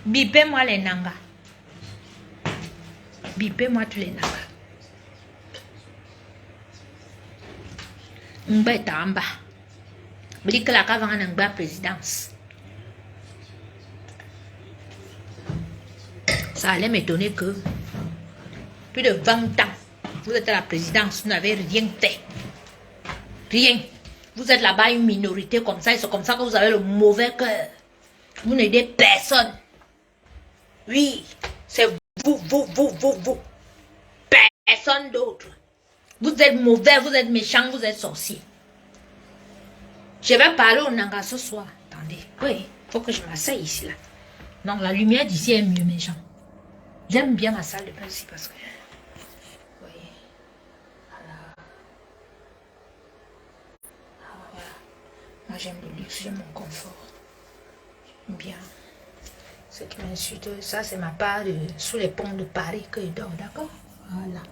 Bipez-moi les nangas. Bipez-moi tous les nangas. Mbetamba. Me dit que la cave en Angba présidence. Ça allait m'étonner que plus de 20 ans, vous êtes à la présidence, vous n'avez rien fait. Rien. Vous êtes là-bas une minorité comme ça, et c'est comme ça que vous avez le mauvais cœur. Vous n'aidez personne. Oui, c'est vous. Personne d'autre. Vous êtes mauvais, vous êtes méchant, vous êtes sorcier. Je vais parler au Nanga ce soir. Attendez, oui, il faut que je m'asseye ici là. Non, la lumière d'ici est mieux, mes gens. J'aime bien la salle de bain ici parce que... Oui. Voilà. Moi j'aime le luxe, j'aime mon confort. J'aime bien. Ce qui m'insulte, ça c'est ma part de, sous les ponts de Paris que je dors, d'accord? Voilà.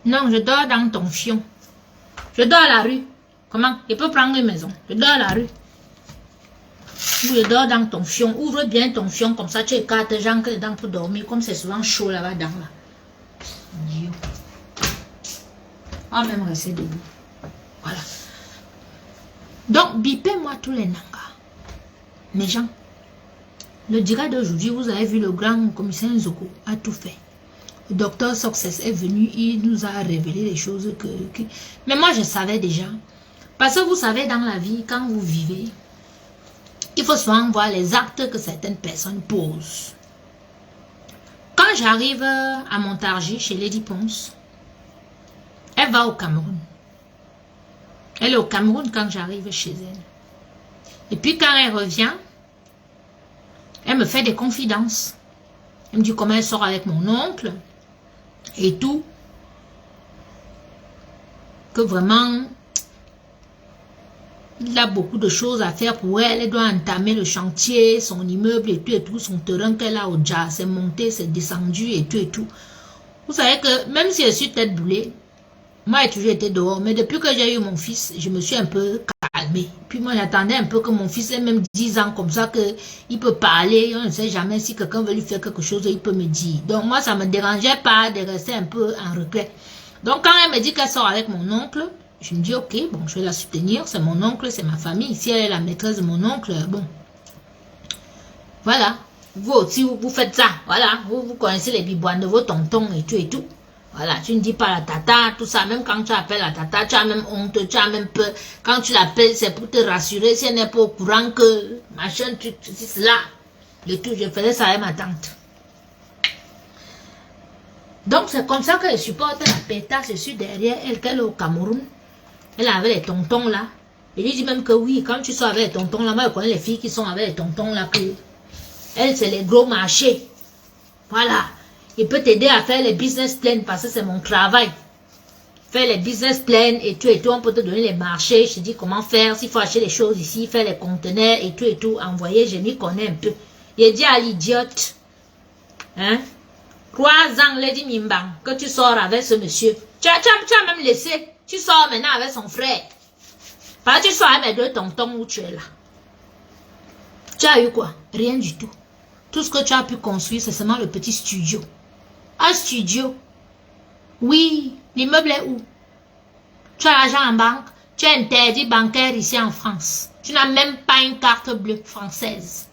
Non, je dors dans ton fion. Je dors à la rue. Comment? Je peux prendre une maison. Je dors à la rue. Ou je dors dans ton fion. Ouvre bien ton fion, comme ça tu écartes les gens dedans pour dormir, comme c'est souvent chaud là-bas dans là. Dieu. On va même rester debout. Voilà. Donc, bipez-moi tous les nangas. Mes gens, le direct d'aujourd'hui, vous avez vu le grand commissaire Nzoko a tout fait. Le docteur Success est venu, il nous a révélé des choses que... Mais moi, je savais déjà. Parce que vous savez, dans la vie, quand vous vivez, il faut souvent voir les actes que certaines personnes posent. Quand j'arrive à Montargis, chez Lady Ponce, elle va au Cameroun. Elle est au Cameroun quand j'arrive chez elle. Et puis quand elle revient, elle me fait des confidences. Elle me dit comment elle sort avec mon oncle et tout. Que vraiment, il a beaucoup de choses à faire pour elle. Elle doit entamer le chantier, son immeuble et tout, son terrain qu'elle a au Dja. C'est monté, c'est descendu et tout. Vous savez que même si je suis tête boulée, moi j'ai toujours été dehors. Mais depuis que j'ai eu mon fils, je me suis un peu calmée. Puis moi j'attendais un peu que mon fils ait même 10 ans comme ça, qu'il peut parler. On ne sait jamais si quelqu'un veut lui faire quelque chose, il peut me dire. Donc moi ça ne me dérangeait pas de rester un peu en retrait. Donc quand elle me dit qu'elle sort avec mon oncle, je me dis ok, bon je vais la soutenir, c'est mon oncle, c'est ma famille. Si elle est la maîtresse de mon oncle, bon. Voilà. Vous aussi, vous faites ça. Voilà. Vous connaissez les biboines de vos tontons et tout. Voilà. Tu ne dis pas la tata, tout ça. Même quand tu appelles la tata, tu as même honte, tu as même peur. Quand tu l'appelles, c'est pour te rassurer. Si elle n'est pas au courant que machin, tu dis cela. Et tout. Je faisais ça avec ma tante. Donc, c'est comme ça que je supporte la pétasse. Je suis derrière elle, qu'elle est au Cameroun. Elle avait les tontons là. Et lui dit même que oui, quand tu sors avec les tontons là, moi je connais les filles qui sont avec les tontons là, que elle c'est les gros marchés. Voilà. Il peut t'aider à faire les business plans parce que c'est mon travail. Faire les business plans et tout, on peut te donner les marchés. Je te dis comment faire, s'il faut acheter les choses ici, faire les conteneurs et tout, envoyer, je m'y connais un peu. Il dit à l'idiote, hein, 3 ans, Lady Mimbang, que tu sors avec ce monsieur. Tu as même laissé. Tu sors maintenant avec son frère. Parce que tu sors avec mes 2 tontons où tu es là. Tu as eu quoi? Rien du tout. Tout ce que tu as pu construire, c'est seulement le petit studio. Un studio. Oui, l'immeuble est où? Tu as l'argent en banque. Tu es interdit bancaire ici en France. Tu n'as même pas une carte bleue française.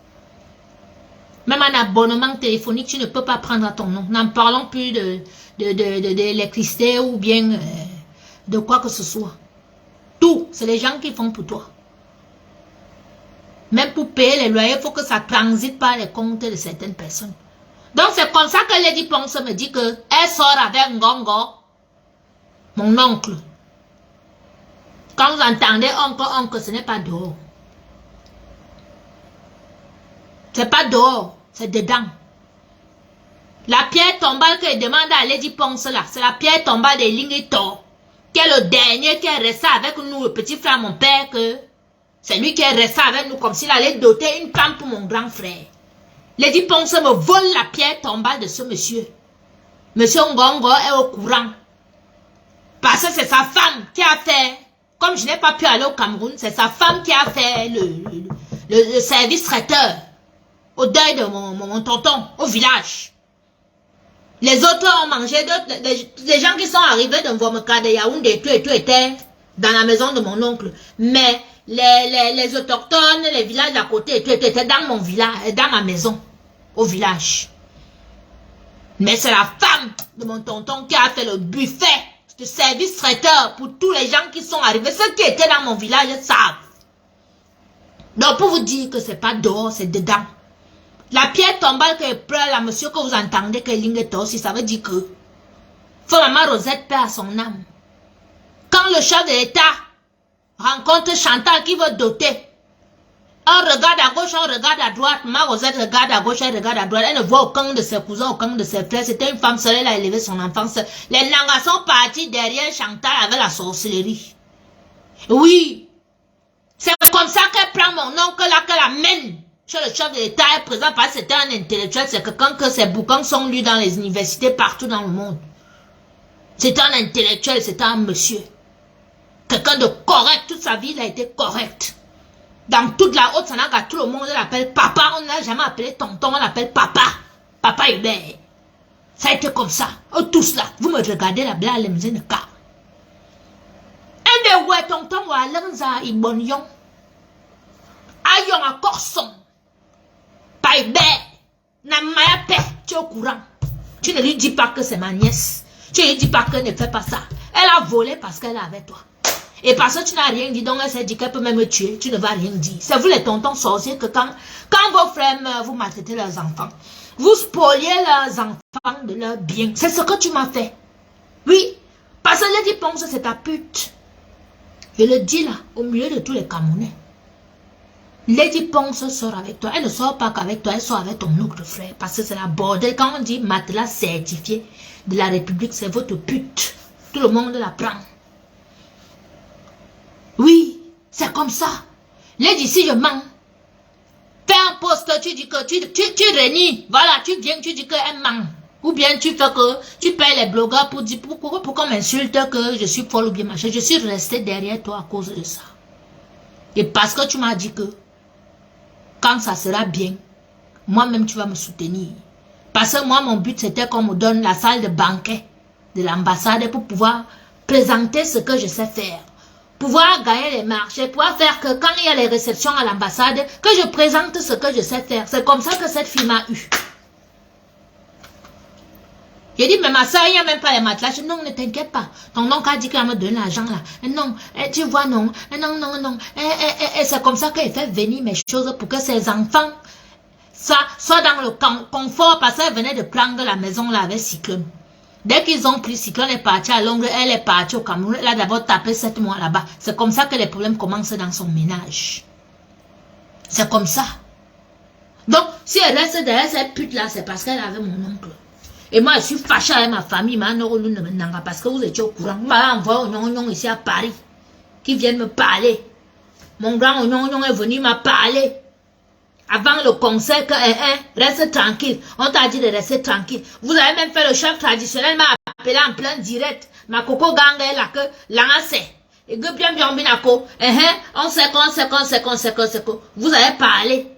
Même un abonnement téléphonique, tu ne peux pas prendre à ton nom. N'en parlons plus d'électricité ou bien... de quoi que ce soit. Tout, c'est les gens qui font pour toi. Même pour payer les loyers, il faut que ça transite par les comptes de certaines personnes. Donc c'est comme ça que Lady Ponce me dit que elle sort avec Ngongo, mon oncle. Quand vous entendez oncle, ce n'est pas dehors. C'est pas dehors, c'est dedans. La pierre tombale que je demande à Lady Ponce là, c'est la pierre tombale des Linguitor. Qui est le dernier qui est resté avec nous, le petit frère, mon père, que c'est lui qui est resté avec nous comme s'il allait doter une femme pour mon grand frère. Lady Ponce me vole la pierre tombale de ce monsieur. Monsieur Ngongo est au courant. Parce que c'est sa femme qui a fait, comme je n'ai pas pu aller au Cameroun, c'est sa femme qui a fait le service traiteur au deuil de mon tonton, au village. Les autres ont mangé, les gens qui sont arrivés de Mvomeka, de Yaoundé, tout était dans la maison de mon oncle. Mais les autochtones, les villages d'à côté, tout était dans mon village, dans ma maison, au village. Mais c'est la femme de mon tonton qui a fait le buffet de service traiteur pour tous les gens qui sont arrivés. Ceux qui étaient dans mon village savent. Donc pour vous dire que c'est pas dehors, c'est dedans. La pierre tombale que pleure là, monsieur, que vous entendez que Linguet aussi, ça veut dire que faut maman Rosette perd son âme. Quand le chef de l'État rencontre Chantal qui veut doter, on regarde à gauche, on regarde à droite, maman Rosette regarde à gauche, elle regarde à droite, elle ne voit aucun de ses cousins, aucun de ses frères. C'était une femme seule, elle a élevé son enfant seule. Les Nangas sont partis derrière Chantal avec la sorcellerie. Oui, c'est comme ça qu'elle prend mon oncle là, qu'elle amène. Chez le chef de l'État est présent parce que c'était un intellectuel, c'est quelqu'un que ses bouquins sont lus dans les universités partout dans le monde. C'est un intellectuel, c'est un monsieur. Quelqu'un de correct, toute sa vie il a été correct. Dans toute la Haute-Sanaga, tout le monde l'appelle papa, on ne l'a jamais appelé tonton, on l'appelle papa. Papa Hubert. Ça a été comme ça. Oh, tous là, vous me regardez la blague, les musées de cas. Un des ouais tonton ou alenza ibonyon. Ayon encore son. Tu es au courant. Tu ne lui dis pas que c'est ma nièce. Tu ne lui dis pas qu'elle ne fait pas ça. Elle a volé parce qu'elle est avec toi. Et parce que tu n'as rien dit, donc elle s'est dit qu'elle peut même me tuer. Tu ne vas rien dire. C'est vous les tontons sorciers que quand vos frères vous maltraitez leurs enfants, vous spoliez leurs enfants de leurs biens. C'est ce que tu m'as fait. Oui. Parce que Lady Ponce, c'est ta pute. Je le dis là, au milieu de tous les Camerounais. Lady Ponce sort avec toi. Elle ne sort pas qu'avec toi, elle sort avec ton autre frère. Parce que c'est la bordel. Quand on dit matelas certifié de la République, c'est votre pute. Tout le monde la prend. Oui, c'est comme ça. Lady, si je mens, fais un poste, tu dis que tu réunis. Voilà, tu viens, tu dis qu'elle ment. Ou bien tu fais que tu payes les blogueurs pour dire pourquoi qu'on m'insulte que je suis folle ou bien machin. Je suis resté derrière toi à cause de ça. Et parce que tu m'as dit que quand ça sera bien, moi-même tu vas me soutenir. Parce que moi, mon but c'était qu'on me donne la salle de banquet de l'ambassade pour pouvoir présenter ce que je sais faire. Pouvoir gagner les marchés, pouvoir faire que quand il y a les réceptions à l'ambassade, que je présente ce que je sais faire. C'est comme ça que cette fille m'a eu. J'ai dit, mais ma soeur, il n'y a même pas les matelas. Je dis, non, ne t'inquiète pas. Ton oncle a dit qu'il va me donner l'argent là. Non, tu vois, non. Non. C'est comme ça qu'il fait venir mes choses pour que ses enfants soient dans le confort parce qu'elle venait de prendre la maison là avec Cyclone. Dès qu'ils ont pris Cyclone est parti à Londres, elle est partie au Cameroun. Elle a d'abord tapé 7 mois là-bas. C'est comme ça que les problèmes commencent dans son ménage. C'est comme ça. Donc, si elle reste derrière cette pute là, c'est parce qu'elle avait mon oncle. Et moi, je suis fâchée avec ma famille, parce que vous étiez au courant. Vous m'avez envoyé au Nyon ici à Paris, qui viennent me parler. Mon grand Nyon est venu me parler. Avant le concert, que, reste tranquille. On t'a dit de rester tranquille. Vous avez même fait le chef traditionnel, m'a appelé en plein direct. Ma coco gang est là, que l'anase. Et que bien binako. On sait. Vous avez parlé.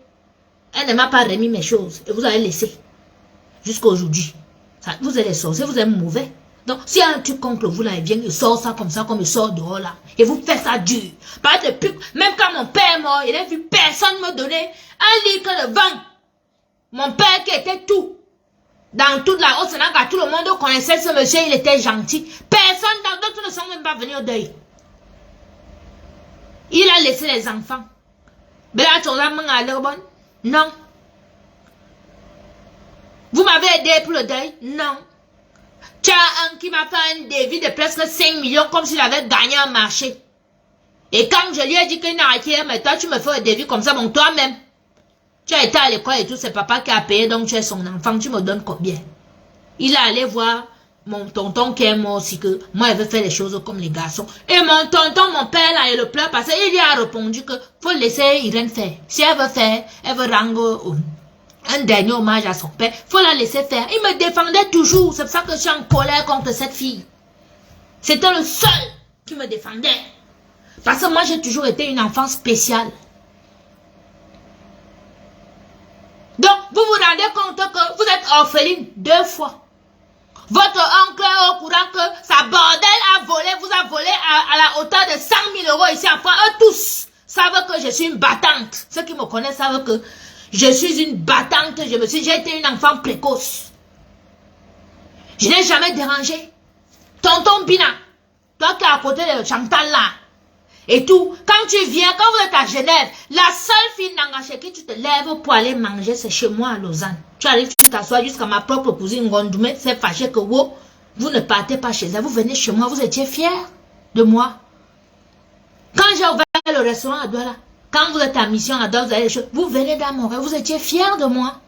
Elle ne m'a pas remis mes choses. Et vous avez laissé. Jusqu'à aujourd'hui. Vous êtes les sorciers, vous êtes mauvais. Donc, si un truc contre vous, là, il vient, il sort ça comme ça, comme il sort dehors, là. Et vous faites ça dur. Même quand mon père est mort, il n'a vu personne me donner un litre de vin. Mon père qui était tout. Dans toute la Haute-Sanaga, tout le monde connaissait ce monsieur, il était gentil. Personne d'autres ne sont même pas venus au deuil. Il a laissé les enfants. Non. Vous m'avez aidé pour le deuil? Non. Tu as un qui m'a fait un devis de presque 5 millions comme s'il avait gagné un marché. Et quand je lui ai dit qu'il n'a rien, mais toi tu me fais un devis comme ça, bon toi-même. Tu as été à l'école et tout, c'est papa qui a payé, donc tu es son enfant, tu me donnes combien? Il est allé voir mon tonton qui est mort aussi, que moi il veut faire les choses comme les garçons. Et mon tonton, mon père là, il le pleure parce qu'il lui a répondu que faut laisser Irène faire. Si elle veut faire, elle veut rendre un dernier hommage à son père, faut la laisser faire. Il me défendait toujours, c'est pour ça que je suis en colère contre cette fille. C'était le seul qui me défendait. Parce que moi j'ai toujours été une enfant spéciale. vous vous rendez compte que vous êtes orpheline 2 fois. Votre oncle est au courant que sa bordel a volé, vous a volé à la hauteur de 100 000 € ici en France. Eux tous savent que je suis une battante. Ceux qui me connaissent savent que je suis une battante. J'ai été une enfant précoce. Je n'ai jamais dérangé. Tonton Bina, toi qui es à côté de Chantal là, et tout, quand tu viens, quand vous êtes à Genève, la seule fille Nanga chez qui tu te lèves pour aller manger, c'est chez moi à Lausanne. Tu arrives, tu t'assois jusqu'à ma propre cousine Gondoume, c'est fâché que vous ne partez pas chez elle, vous venez chez moi, vous étiez fiers de moi. Quand j'ai ouvert le restaurant à Douala, quand vous êtes à mission à Douala, vous venez dans mon rêve, vous étiez fiers de moi.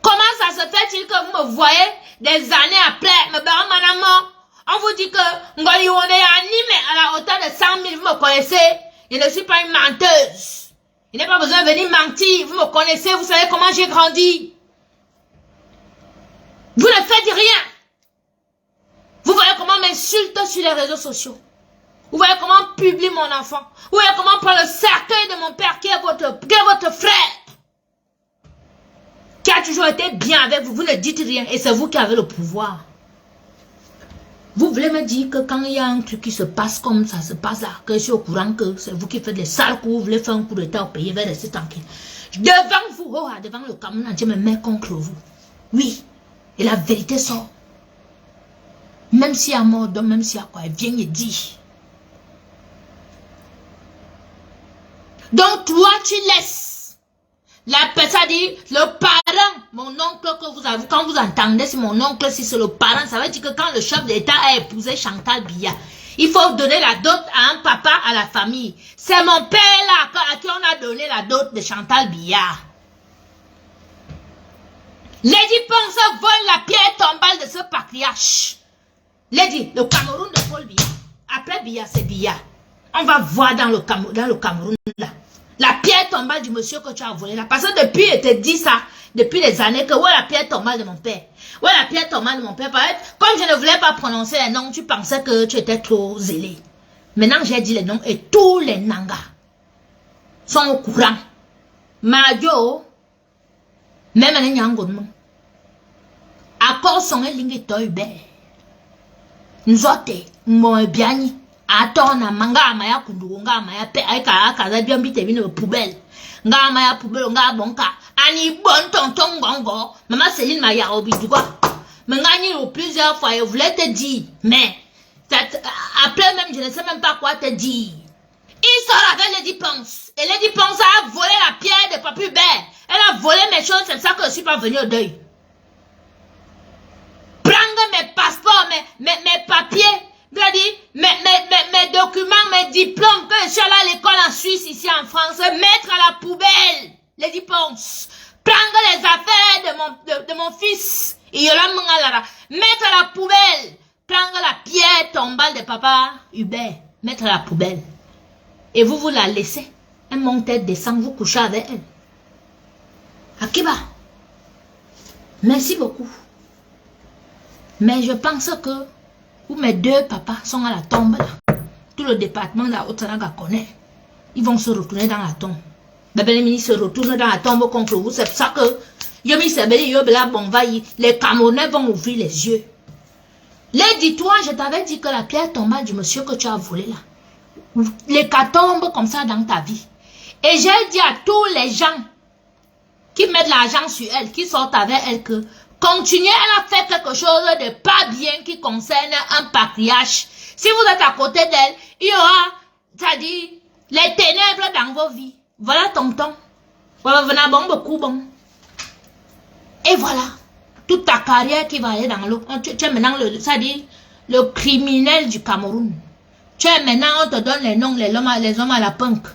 Comment ça se fait-il que vous me voyez des années après, me barre madame? On vous dit que Ngoli on est animé à la hauteur de 100 000, vous me connaissez. Je ne suis pas une menteuse. Il n'est pas besoin de venir mentir, vous me connaissez, vous savez comment j'ai grandi. Vous ne faites rien. Vous voyez comment on m'insulte sur les réseaux sociaux. Vous voyez comment on publie mon enfant. Vous voyez comment on prend le cercueil de mon père qui est votre frère. Qui a toujours été bien avec vous, vous ne dites rien et c'est vous qui avez le pouvoir. Vous voulez me dire que quand il y a un truc qui se passe comme ça se passe là, que je suis au courant que c'est vous qui faites les sales coups, vous voulez faire un coup d'état au pays, vers rester tranquille. Devant vous, devant le Cameroun entier, me met contre vous. Oui, et la vérité sort. Même s'il y a mort d'homme, même s'il y a quoi, elle vient et dit. Donc toi, tu laisses. La personne dit, le parent, mon oncle que vous avez, quand vous entendez si mon oncle, si c'est le parent, ça veut dire que quand le chef d'État a épousé Chantal Biya, il faut donner la dot à un papa, à la famille. C'est mon père là, à qui on a donné la dot de Chantal Biya. Lady Ponce vole la pierre tombale de ce patriarche. Lady, le Cameroun de Paul Biya. Après Biya, c'est Biya. On va voir dans le Cameroun là. La pierre tombale du monsieur que tu as volé là. Parce que depuis, il te dit ça, depuis des années, que ouais, la pierre tombale de mon père. Ouais, la pierre tombale de mon père. Comme je ne voulais pas prononcer les noms, tu pensais que tu étais trop zélé. Maintenant, j'ai dit les noms et tous les Nangas sont au courant. Madio, même les Nyangonmo. Accord son lingue toibe. Nous autres, mon biani. Atona manga maya kundu nga maya pe aika akaza biambite bino poubelle nga maya poubelle nga bonka ani bon tonton gongo maman Céline maya obidugwa mengani plusieurs fois je voulais te dire mais après même je ne sais même pas quoi te dire. Il sort avec Lady Ponce et Lady Ponce a volé la pierre de Papi Hubert. Elle a volé mes choses, c'est ça que je suis pas venue au deuil. Prendre mes passeports, mes papiers. Mes documents, mes diplômes, que je suis allé à l'école en Suisse, ici en France, mettre à la poubelle, les dépenses, prendre les affaires de mon fils, mettre à la poubelle, prendre la pierre tombale de papa Hubert, mettre à la poubelle. Et vous la laissez. Elle monte, elle descend, vous couchez avec elle. Akiba, merci beaucoup. Mais je pense que où mes 2 papas sont à la tombe là. Tout le département de la Haute-Sanaga connaît. Ils vont se retourner dans la tombe. Bébé ministre se retourne dans la tombe contre vous. C'est pour ça que les Camerounais vont ouvrir les yeux. Les dis-toi, je t'avais dit que la pierre tombale du monsieur que tu as volé là. Les cas tombent comme ça dans ta vie. Et j'ai dit à tous les gens qui mettent l'argent sur elle, qui sortent avec elle que continuez, elle a fait quelque chose de pas bien qui concerne un patriarche. Si vous êtes à côté d'elle, il y aura, c'est-à-dire, les ténèbres dans vos vies. Voilà tonton. Voilà, venez bon, beaucoup bon. Et voilà, toute ta carrière qui va aller dans l'eau. Tu es maintenant le criminel du Cameroun. Tu es maintenant, on te donne les noms, les hommes à la punk.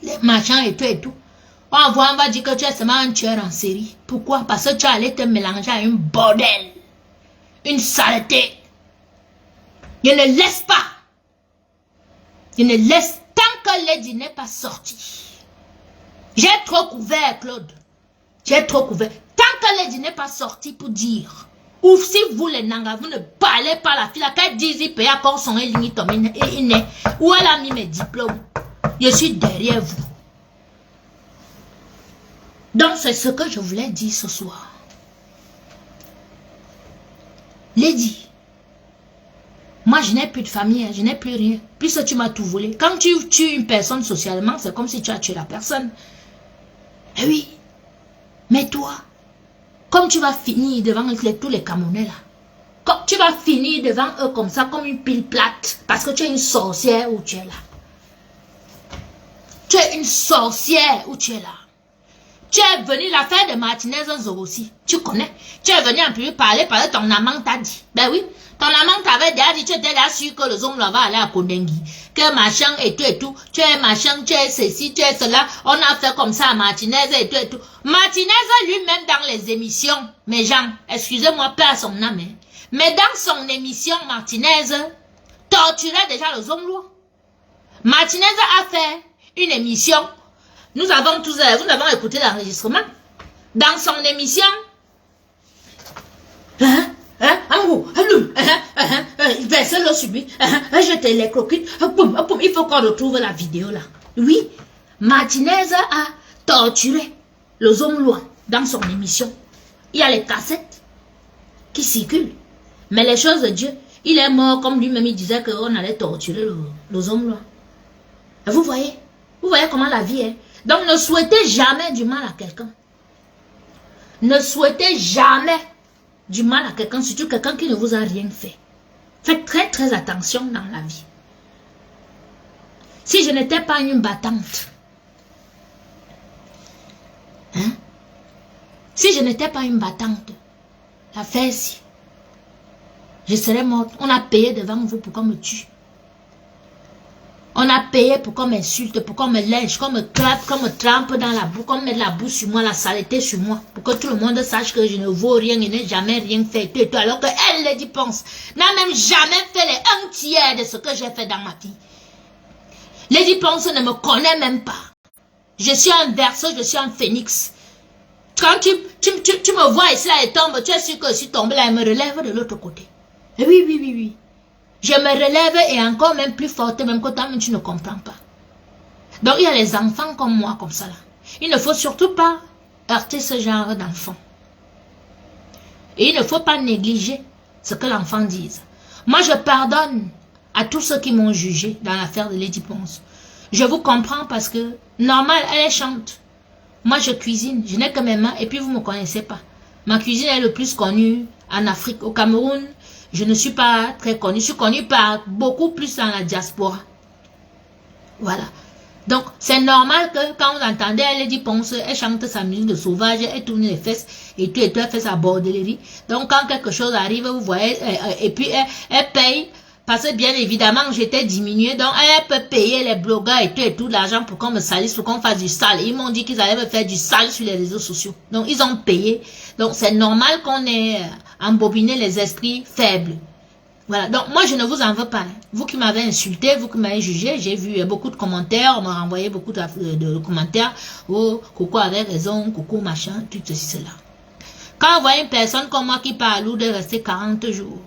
Les machins et tout. On va dire que tu es seulement un tueur en série. Pourquoi? Parce que tu es allé te mélanger à une bordel. Une saleté. Je ne laisse pas. Je ne laisse tant que Lady n'est pas sorti. J'ai trop couvert, Claude. J'ai trop couvert. Tant que Lady n'est pas sorti pour dire. Ou si vous les Nanga, vous ne parlez pas la fille. Qu'elle dise, il paye encore son ligne, où elle a mis mes diplômes. Je suis derrière vous. Donc, c'est ce que je voulais dire ce soir. Lady, moi, je n'ai plus de famille, je n'ai plus rien. Puisque tu m'as tout volé. Quand tu tues une personne socialement, c'est comme si tu as tué la personne. Eh oui. Mais toi, comme tu vas finir devant tous les Camerounais là, comme tu vas finir devant eux comme ça, comme une pile plate, parce que tu es une sorcière où tu es là. Tu es une sorcière où tu es là. Tu es venu l'affaire de Martinez aussi. Tu connais. Tu es venu en public parler parce que ton amant t'a dit. Ben oui. Ton amant t'avait déjà dit, tu étais là sûr que le homme là va aller à Kondengi. Que machin et tout et tout. Tu es machin, tu es ceci, tu es cela. On a fait comme ça à Martinez et tout et tout. Martinez lui-même dans les émissions, mes gens, excusez-moi, pas à son âme. Mais dans son émission, Martinez torturait déjà le homme là. Martinez a fait une émission. Nous avons écouté l'enregistrement. Dans son émission, il versait l'eau sur lui, jetait les croquettes, il faut qu'on retrouve la vidéo là. Oui, Martinez a torturé le homme loin dans son émission. Il y a les cassettes qui circulent. Mais les choses de Dieu, il est mort comme lui-même il disait qu'on allait torturer le homme loin. Vous voyez comment la vie est. Donc, ne souhaitez jamais du mal à quelqu'un. Ne souhaitez jamais du mal à quelqu'un, surtout quelqu'un qui ne vous a rien fait. Faites très très attention dans la vie. Si je n'étais pas une battante, si je n'étais pas une battante, l'affaire si, je serais morte. On a payé devant vous pour qu'on me tue. On a payé pour qu'on m'insulte, pour qu'on me lynche, qu'on me clappe, qu'on me trempe dans la boue, qu'on mette la boue sur moi, la saleté sur moi, pour que tout le monde sache que je ne vaux rien et n'ai jamais rien fait. Tout, alors que elle, Lady Ponce, n'a même jamais fait les 1/3 de ce que j'ai fait dans ma vie. Lady Ponce ne me connaît même pas. Je suis un verseau, je suis un phénix. Quand tu me vois ici là et tombe, tu es sûr que je suis tombé là et me relève de l'autre côté. Et oui. Je me relève et encore même plus forte, même que toi, tu ne comprends pas. Donc, il y a les enfants comme moi, comme ça là. Il ne faut surtout pas heurter ce genre d'enfants. Et il ne faut pas négliger ce que l'enfant dise. Moi, je pardonne à tous ceux qui m'ont jugé dans l'affaire de Lady Ponce. Je vous comprends parce que, normal, elle chante. Moi, je cuisine, je n'ai que mes mains et puis vous ne me connaissez pas. Ma cuisine est le plus connue en Afrique, au Cameroun. Je ne suis pas très connue. Je suis connue par beaucoup plus dans la diaspora. Voilà. Donc, c'est normal que quand vous entendez Lady Ponce, elle chante sa musique de sauvage, elle tourne les fesses et tout, elle fait sa bordellerie. Donc, quand quelque chose arrive, vous voyez, et puis elle paye, parce que bien évidemment, j'étais diminuée, donc elle peut payer les blogueurs et tout l'argent pour qu'on me salisse, pour qu'on fasse du sale. Ils m'ont dit qu'ils allaient me faire du sale sur les réseaux sociaux. Donc, ils ont payé. Donc, c'est normal qu'on ait embobiné les esprits faibles. Voilà, donc moi je ne vous en veux pas. Vous qui m'avez insulté, vous qui m'avez jugé, j'ai vu beaucoup de commentaires, on m'a renvoyé beaucoup de commentaires. Oh, coucou avait raison, coucou machin, tout ceci, cela. Quand vous voyez une personne comme moi qui parle ou de rester 40 jours,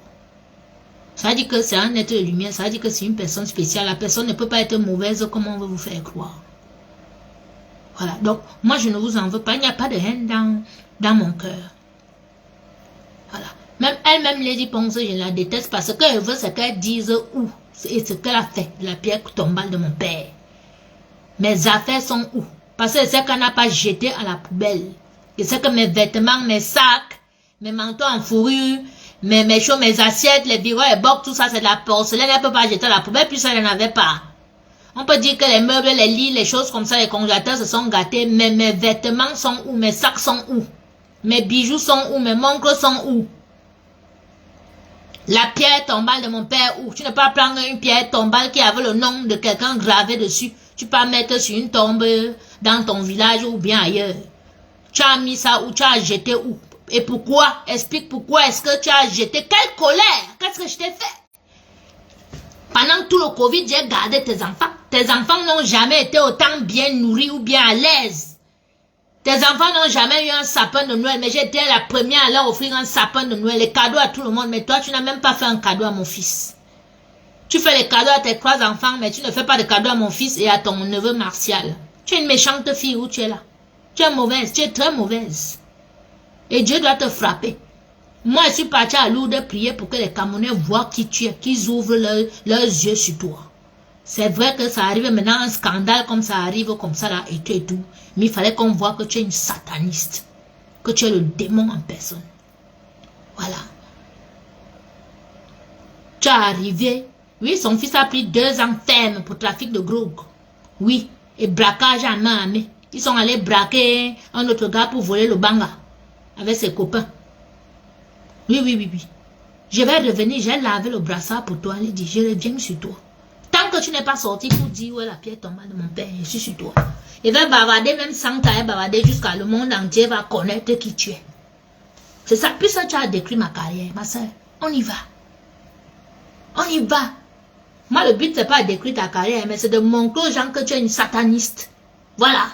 ça dit que c'est un être de lumière, ça dit que c'est une personne spéciale. La personne ne peut pas être mauvaise comme on veut vous faire croire. Voilà, donc moi je ne vous en veux pas, il n'y a pas de haine dans mon cœur. Voilà. Même elle-même, Lady Ponce, je la déteste parce qu'elle veut ce qu'elle dise où. Et ce qu'elle a fait, la pierre tombale de mon père. Mes affaires sont où? Parce que c'est qu'elle n'a pas jeté à la poubelle. Et c'est que mes vêtements, mes sacs, mes manteaux en fourrure, mes choses, mes assiettes, les bureaux, les bocs, tout ça, c'est de la porcelaine. Elle ne peut pas jeter à la poubelle puisqu'elle n'en avait pas. On peut dire que les meubles, les lits, les choses comme ça, les congélateurs se sont gâtés. Mais mes vêtements sont où? Mes sacs sont où? Mes bijoux sont où? Mes moncles sont où? La pierre tombale de mon père où? Tu ne peux pas prendre une pierre tombale qui avait le nom de quelqu'un gravé dessus. Tu peux mettre sur une tombe dans ton village ou bien ailleurs. Tu as mis ça où? Tu as jeté où? Et pourquoi? Explique pourquoi est-ce que tu as jeté? Quelle colère? Qu'est-ce que je t'ai fait? Pendant tout le Covid, j'ai gardé tes enfants. Tes enfants n'ont jamais été autant bien nourris ou bien à l'aise. Tes enfants n'ont jamais eu un sapin de Noël, mais j'étais la première à leur offrir un sapin de Noël, les cadeaux à tout le monde. Mais toi, tu n'as même pas fait un cadeau à mon fils. Tu fais les cadeaux à tes 3 enfants, mais tu ne fais pas de cadeau à mon fils et à ton neveu Martial. Tu es une méchante fille où tu es là. Tu es mauvaise, tu es très mauvaise. Et Dieu doit te frapper. Moi, je suis parti à Lourdes prier pour que les Camerounais voient qui tu es, qu'ils ouvrent leurs yeux sur toi. C'est vrai que ça arrive maintenant, un scandale comme ça arrive comme ça là et tout. Mais il fallait qu'on voit que tu es une sataniste. Que tu es le démon en personne. Voilà. Tu es arrivé. Oui, son fils a pris 2 ans ferme pour trafic de drogue. Oui, et braquage à main armée. Ils sont allés braquer un autre gars pour voler le banga avec ses copains. Oui. Je vais revenir, j'ai lavé le brassard pour toi. Elle dit, je reviens sur toi. Tant que tu n'es pas sorti pour dire, ouais, la pierre tombe de mon père, je suis sur toi. Il va bavarder même sans taille, bavarder jusqu'à le monde entier va connaître qui tu es. C'est ça, puis ça, tu as décrit ma carrière, ma soeur. On y va. On y va. Moi, le but, c'est pas de décrire ta carrière, mais c'est de montrer aux gens que tu es une sataniste. Voilà.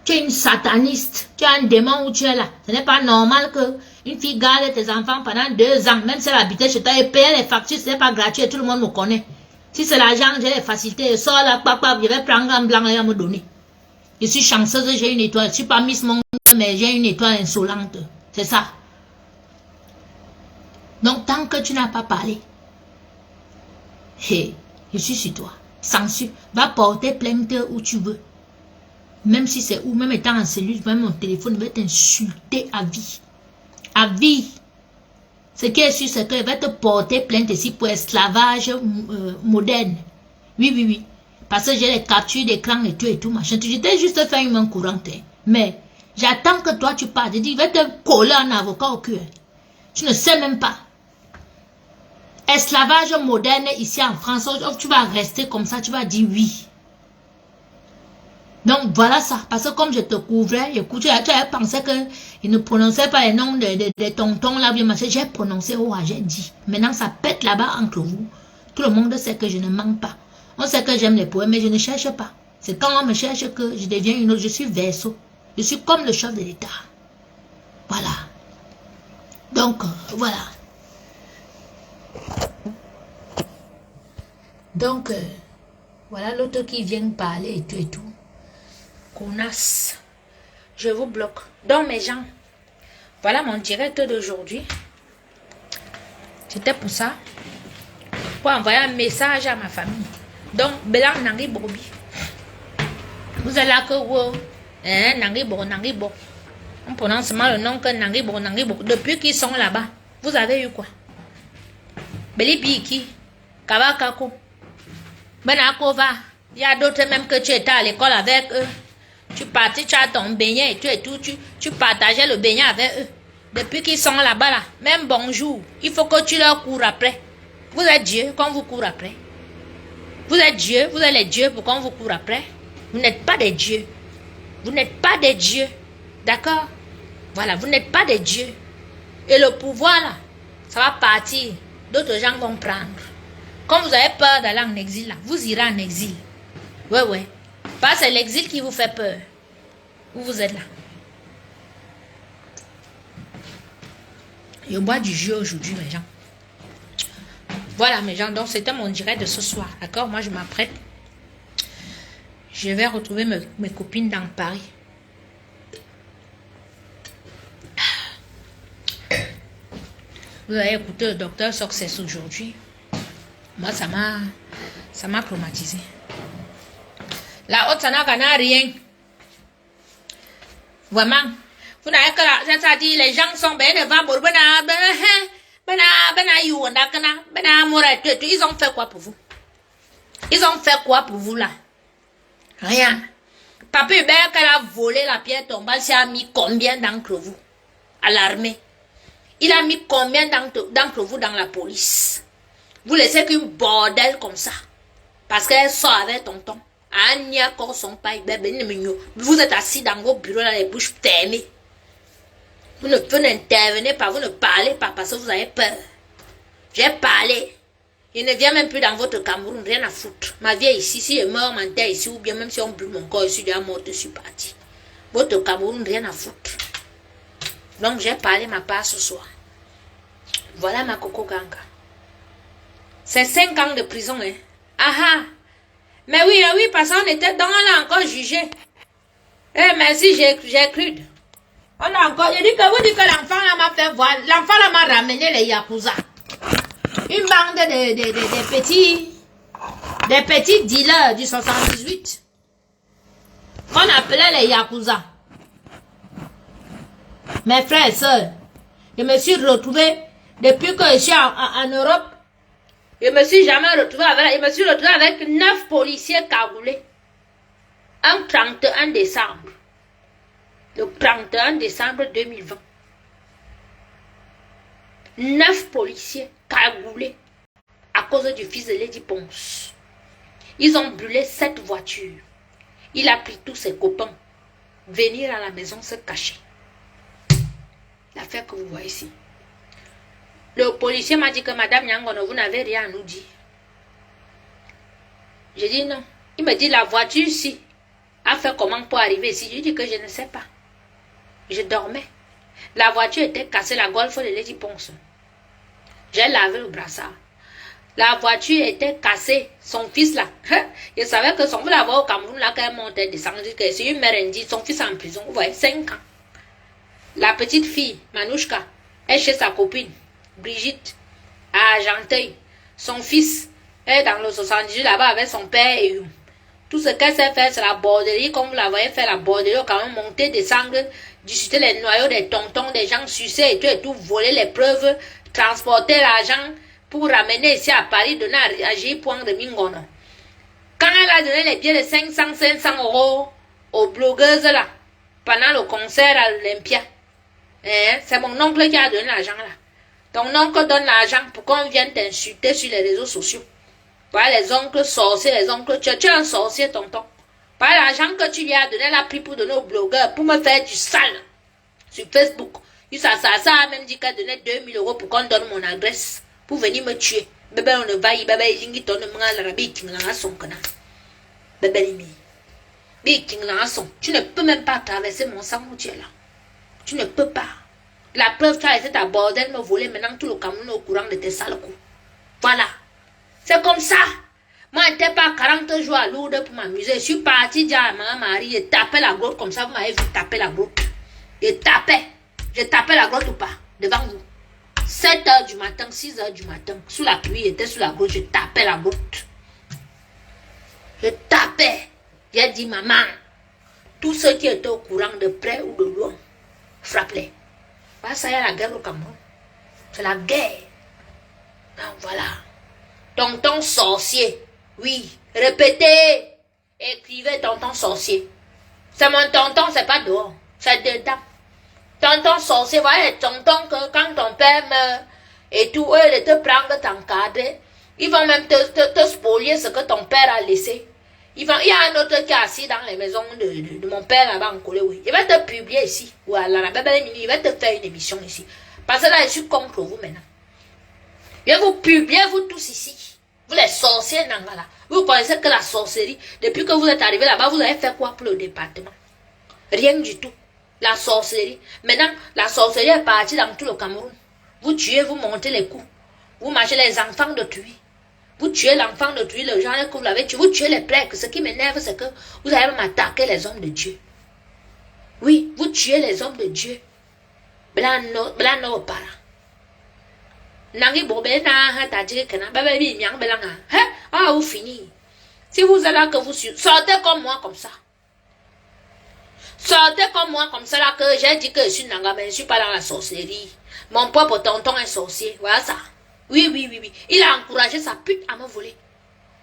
Tu es une sataniste. Tu as un démon où tu es là. Ce n'est pas normal que une fille garde tes enfants pendant 2 ans, même si elle habitait chez toi et paye les factures, ce n'est pas gratuit, tout le monde me connaît. Si c'est l'argent, j'ai les facilités, je sors là, je vais prendre un blanc et me donner. Je suis chanceuse, j'ai une étoile. Je ne suis pas Miss Monde, mais j'ai une étoile insolente. C'est ça. Donc, tant que tu n'as pas parlé, hey, je suis sur toi. Censure. Va porter plainte où tu veux. Même si c'est où, même étant en cellule, même mon téléphone va t'insulter à vie. À vie. Ce qui est sûr, c'est qu'il va te porter plainte ici pour esclavage moderne. Oui. Parce que j'ai les captures d'écran et tout, machin. Tu t'es juste fait une main courante. Mais j'attends que toi tu parles. Je dis, il va te coller un avocat au cul. Tu ne sais même pas. Esclavage moderne ici en France, tu vas rester comme ça, tu vas dire oui. Donc voilà ça, parce que comme je te couvrais, écoute, tu avais pensé qu'il ne prononçait pas les noms de tontons là, j'ai prononcé, oh, j'ai dit. Maintenant ça pète là-bas entre vous. Tout le monde sait que je ne mens pas. On sait que j'aime les poèmes, mais je ne cherche pas. C'est quand on me cherche que je deviens une autre, je suis Verseau. Je suis comme le chef de l'État. Voilà. Donc, voilà. Donc, voilà l'autre qui vient parler et tout. Connasse. Je vous bloque. Donc, mes gens, voilà mon direct d'aujourd'hui. C'était pour ça. Pour envoyer un message à ma famille. Donc, Bélan Nangui Bobi. Vous êtes là que vous. Nangui Bo. On prononce mal le nom que Nangui Bo. Depuis qu'ils sont là-bas, vous avez eu quoi? Beli Biki. Kawakako. Benakova. Il y a d'autres même que tu étais à l'école avec eux. Tu partais, tu as ton beignet et tout. Tu partageais le beignet avec eux. Depuis qu'ils sont là-bas, là, même bonjour, il faut que tu leur cours après. Vous êtes Dieu, quand vous courez après. Vous êtes Dieu, vous êtes les dieux pour qu'on vous court après. Vous n'êtes pas des dieux. Vous n'êtes pas des dieux. D'accord? Voilà, vous n'êtes pas des dieux. Et le pouvoir, là, ça va partir. D'autres gens vont prendre. Comme vous avez peur d'aller en exil, là, vous irez en exil. Ouais. Parce que c'est l'exil qui vous fait peur. Où vous êtes là. Je bois du jus aujourd'hui, mes gens. Voilà, mes gens. Donc, c'était mon direct de ce soir. D'accord? Moi, je m'apprête. Je vais retrouver mes copines dans Paris. Vous avez écouté le docteur Success aujourd'hui. Moi, ça m'a traumatisé. La haute, ça n'a rien. Vraiment. Vous n'avez que là, ça dit, les gens sont bien, ils ont fait quoi pour vous? Ils ont fait quoi pour vous là? Rien. Papa Hubert, qu'elle a volé la pierre tombale, il a mis combien d'entre vous à l'armée? Il a mis combien d'entre vous dans la police? Vous laissez qu'une bordel comme ça. Parce qu'elle sort avec tonton. Vous êtes assis dans vos bureaux, là, les bouches fermées. Vous n'intervenez pas, vous ne parlez pas parce que vous avez peur. J'ai parlé. Je ne viens même plus dans votre Cameroun, rien à foutre. Ma vie est ici, si je meurs m'enterre ici, ou bien même si on brûle mon corps, je suis déjà mort, je suis parti. Votre Cameroun, rien à foutre. Donc j'ai parlé ma part ce soir. Voilà ma coco ganga. C'est 5 ans de prison, hein. Ah ah. Mais oui, parce qu'on était dans là encore jugé. Eh, merci, j'ai cru. On a encore, il dit que vous dites que l'enfant là m'a fait voir, l'enfant là m'a ramené les Yakuza. Une bande des petits dealers du 78. On appelait les Yakuza. Mes frères et sœurs, je me suis retrouvé, depuis que je suis en Europe, je me suis retrouvé avec 9 policiers cagoulés. Un 31 décembre. Le 31 décembre 2020. 9 policiers cagoulés à cause du fils de Lady Ponce. Ils ont brûlé 7 voitures. Il a pris tous ses copains. Venir à la maison se cacher. L'affaire que vous voyez ici. Le policier m'a dit que Madame Yangono, vous n'avez rien à nous dire. J'ai dit non. Il me dit la voiture ici a fait comment pour arriver ici. Je lui dis que je ne sais pas. Je dormais. La voiture était cassée, la Golf de Lady Ponce. J'ai lavé le brassard. La voiture était cassée. Son fils là. Je savais que son fils là au Cameroun là quand elle montait descendre. C'est une mère indienne. Son fils en prison. Vous voyez, 5 ans. La petite fille, Manouchka, est chez sa copine, Brigitte, à Argenteuil. Son fils est dans le 78 là-bas avec son père et tout ce qu'elle sait faire, c'est la borderie, comme vous la voyez faire la borderie, quand même monter, descendre, discuter les noyaux des tontons, des gens sucer et tout, voler les preuves, transporter l'argent pour ramener ici à Paris, donner à J. de Mingono. Quand elle a donné les billets de 500 euros aux blogueuses là, pendant le concert à l'Olympia, c'est mon oncle qui a donné l'argent là. Ton oncle donne l'argent pour qu'on vienne t'insulter sur les réseaux sociaux. Voilà les oncles sorciers, les oncles, tu es un sorcier, tonton. Voilà l'argent que tu lui as donné, elle a pris pour donner aux blogueurs, pour me faire du sale sur Facebook. Ça a même dit qu'elle donnait 2000 euros pour qu'on donne mon adresse, pour venir me tuer. Bébé, on ne va y, bébé, il donne mon arabique, bébé, tu ne peux même pas traverser mon sang où tu es là. Tu ne peux pas. La preuve, tu as été ta bordel me voler, maintenant tout le Cameroun est au courant de tes sales coups. Voilà. C'est comme ça. Moi, je n'étais pas 40 jours à Lourdes pour m'amuser. Je suis partie dire à ma Marie, je tapais la grotte comme ça, vous m'avez vu taper la grotte. Je tapais la grotte ou pas, devant vous. 7 h du matin, 6 h du matin, sous la pluie, j'étais sous la grotte, je tapais la grotte. Je tapais. J'ai dit, maman, tous ceux qui étaient au courant de près ou de loin, frappe-les. Voilà, ça y est, la guerre au Cameroun. C'est la guerre. Donc voilà. Tonton sorcier. Oui. Répétez. Écrivez tonton sorcier. C'est mon tonton, c'est pas dehors. C'est dedans. Tonton sorcier, voilà les tontons que quand ton père meurt et tout, eux, ils te prennent, t'encadrer. Ils vont même te spolier ce que ton père a laissé. Il y a un autre qui est assis dans les maisons de mon père là-bas en Corée, oui. Il va te publier ici. Voilà, il va te faire une émission ici. Parce que là, je suis contre vous maintenant. Je vais vous publier, vous tous ici. Vous les sorciers, Nangala. Vous connaissez que la sorcellerie. Depuis que vous êtes arrivés là-bas, vous avez fait quoi pour le département? Rien du tout. La sorcellerie. Maintenant, la sorcellerie est partie dans tout le Cameroun. Vous tuez, vous montez les coups. Vous mangez les enfants d'autrui. Vous tuez l'enfant d'autrui, le genre que vous l'avez tué. Vous tuez les prêtres. Ce qui m'énerve, c'est que vous avez même attaqué les hommes de Dieu. Oui, vous tuez les hommes de Dieu. Blano para. Nangi bobe na tadjé kana baba bi miang belanga. Ah, vous finissez. Si vous êtes là que vous sortez comme moi comme ça. Sortez comme moi comme ça là que j'ai dit que je suis nanga mais je suis pas dans la sorcellerie. Mon propre tonton est sorcier. Voilà ça. Oui. Il a encouragé sa pute à me voler.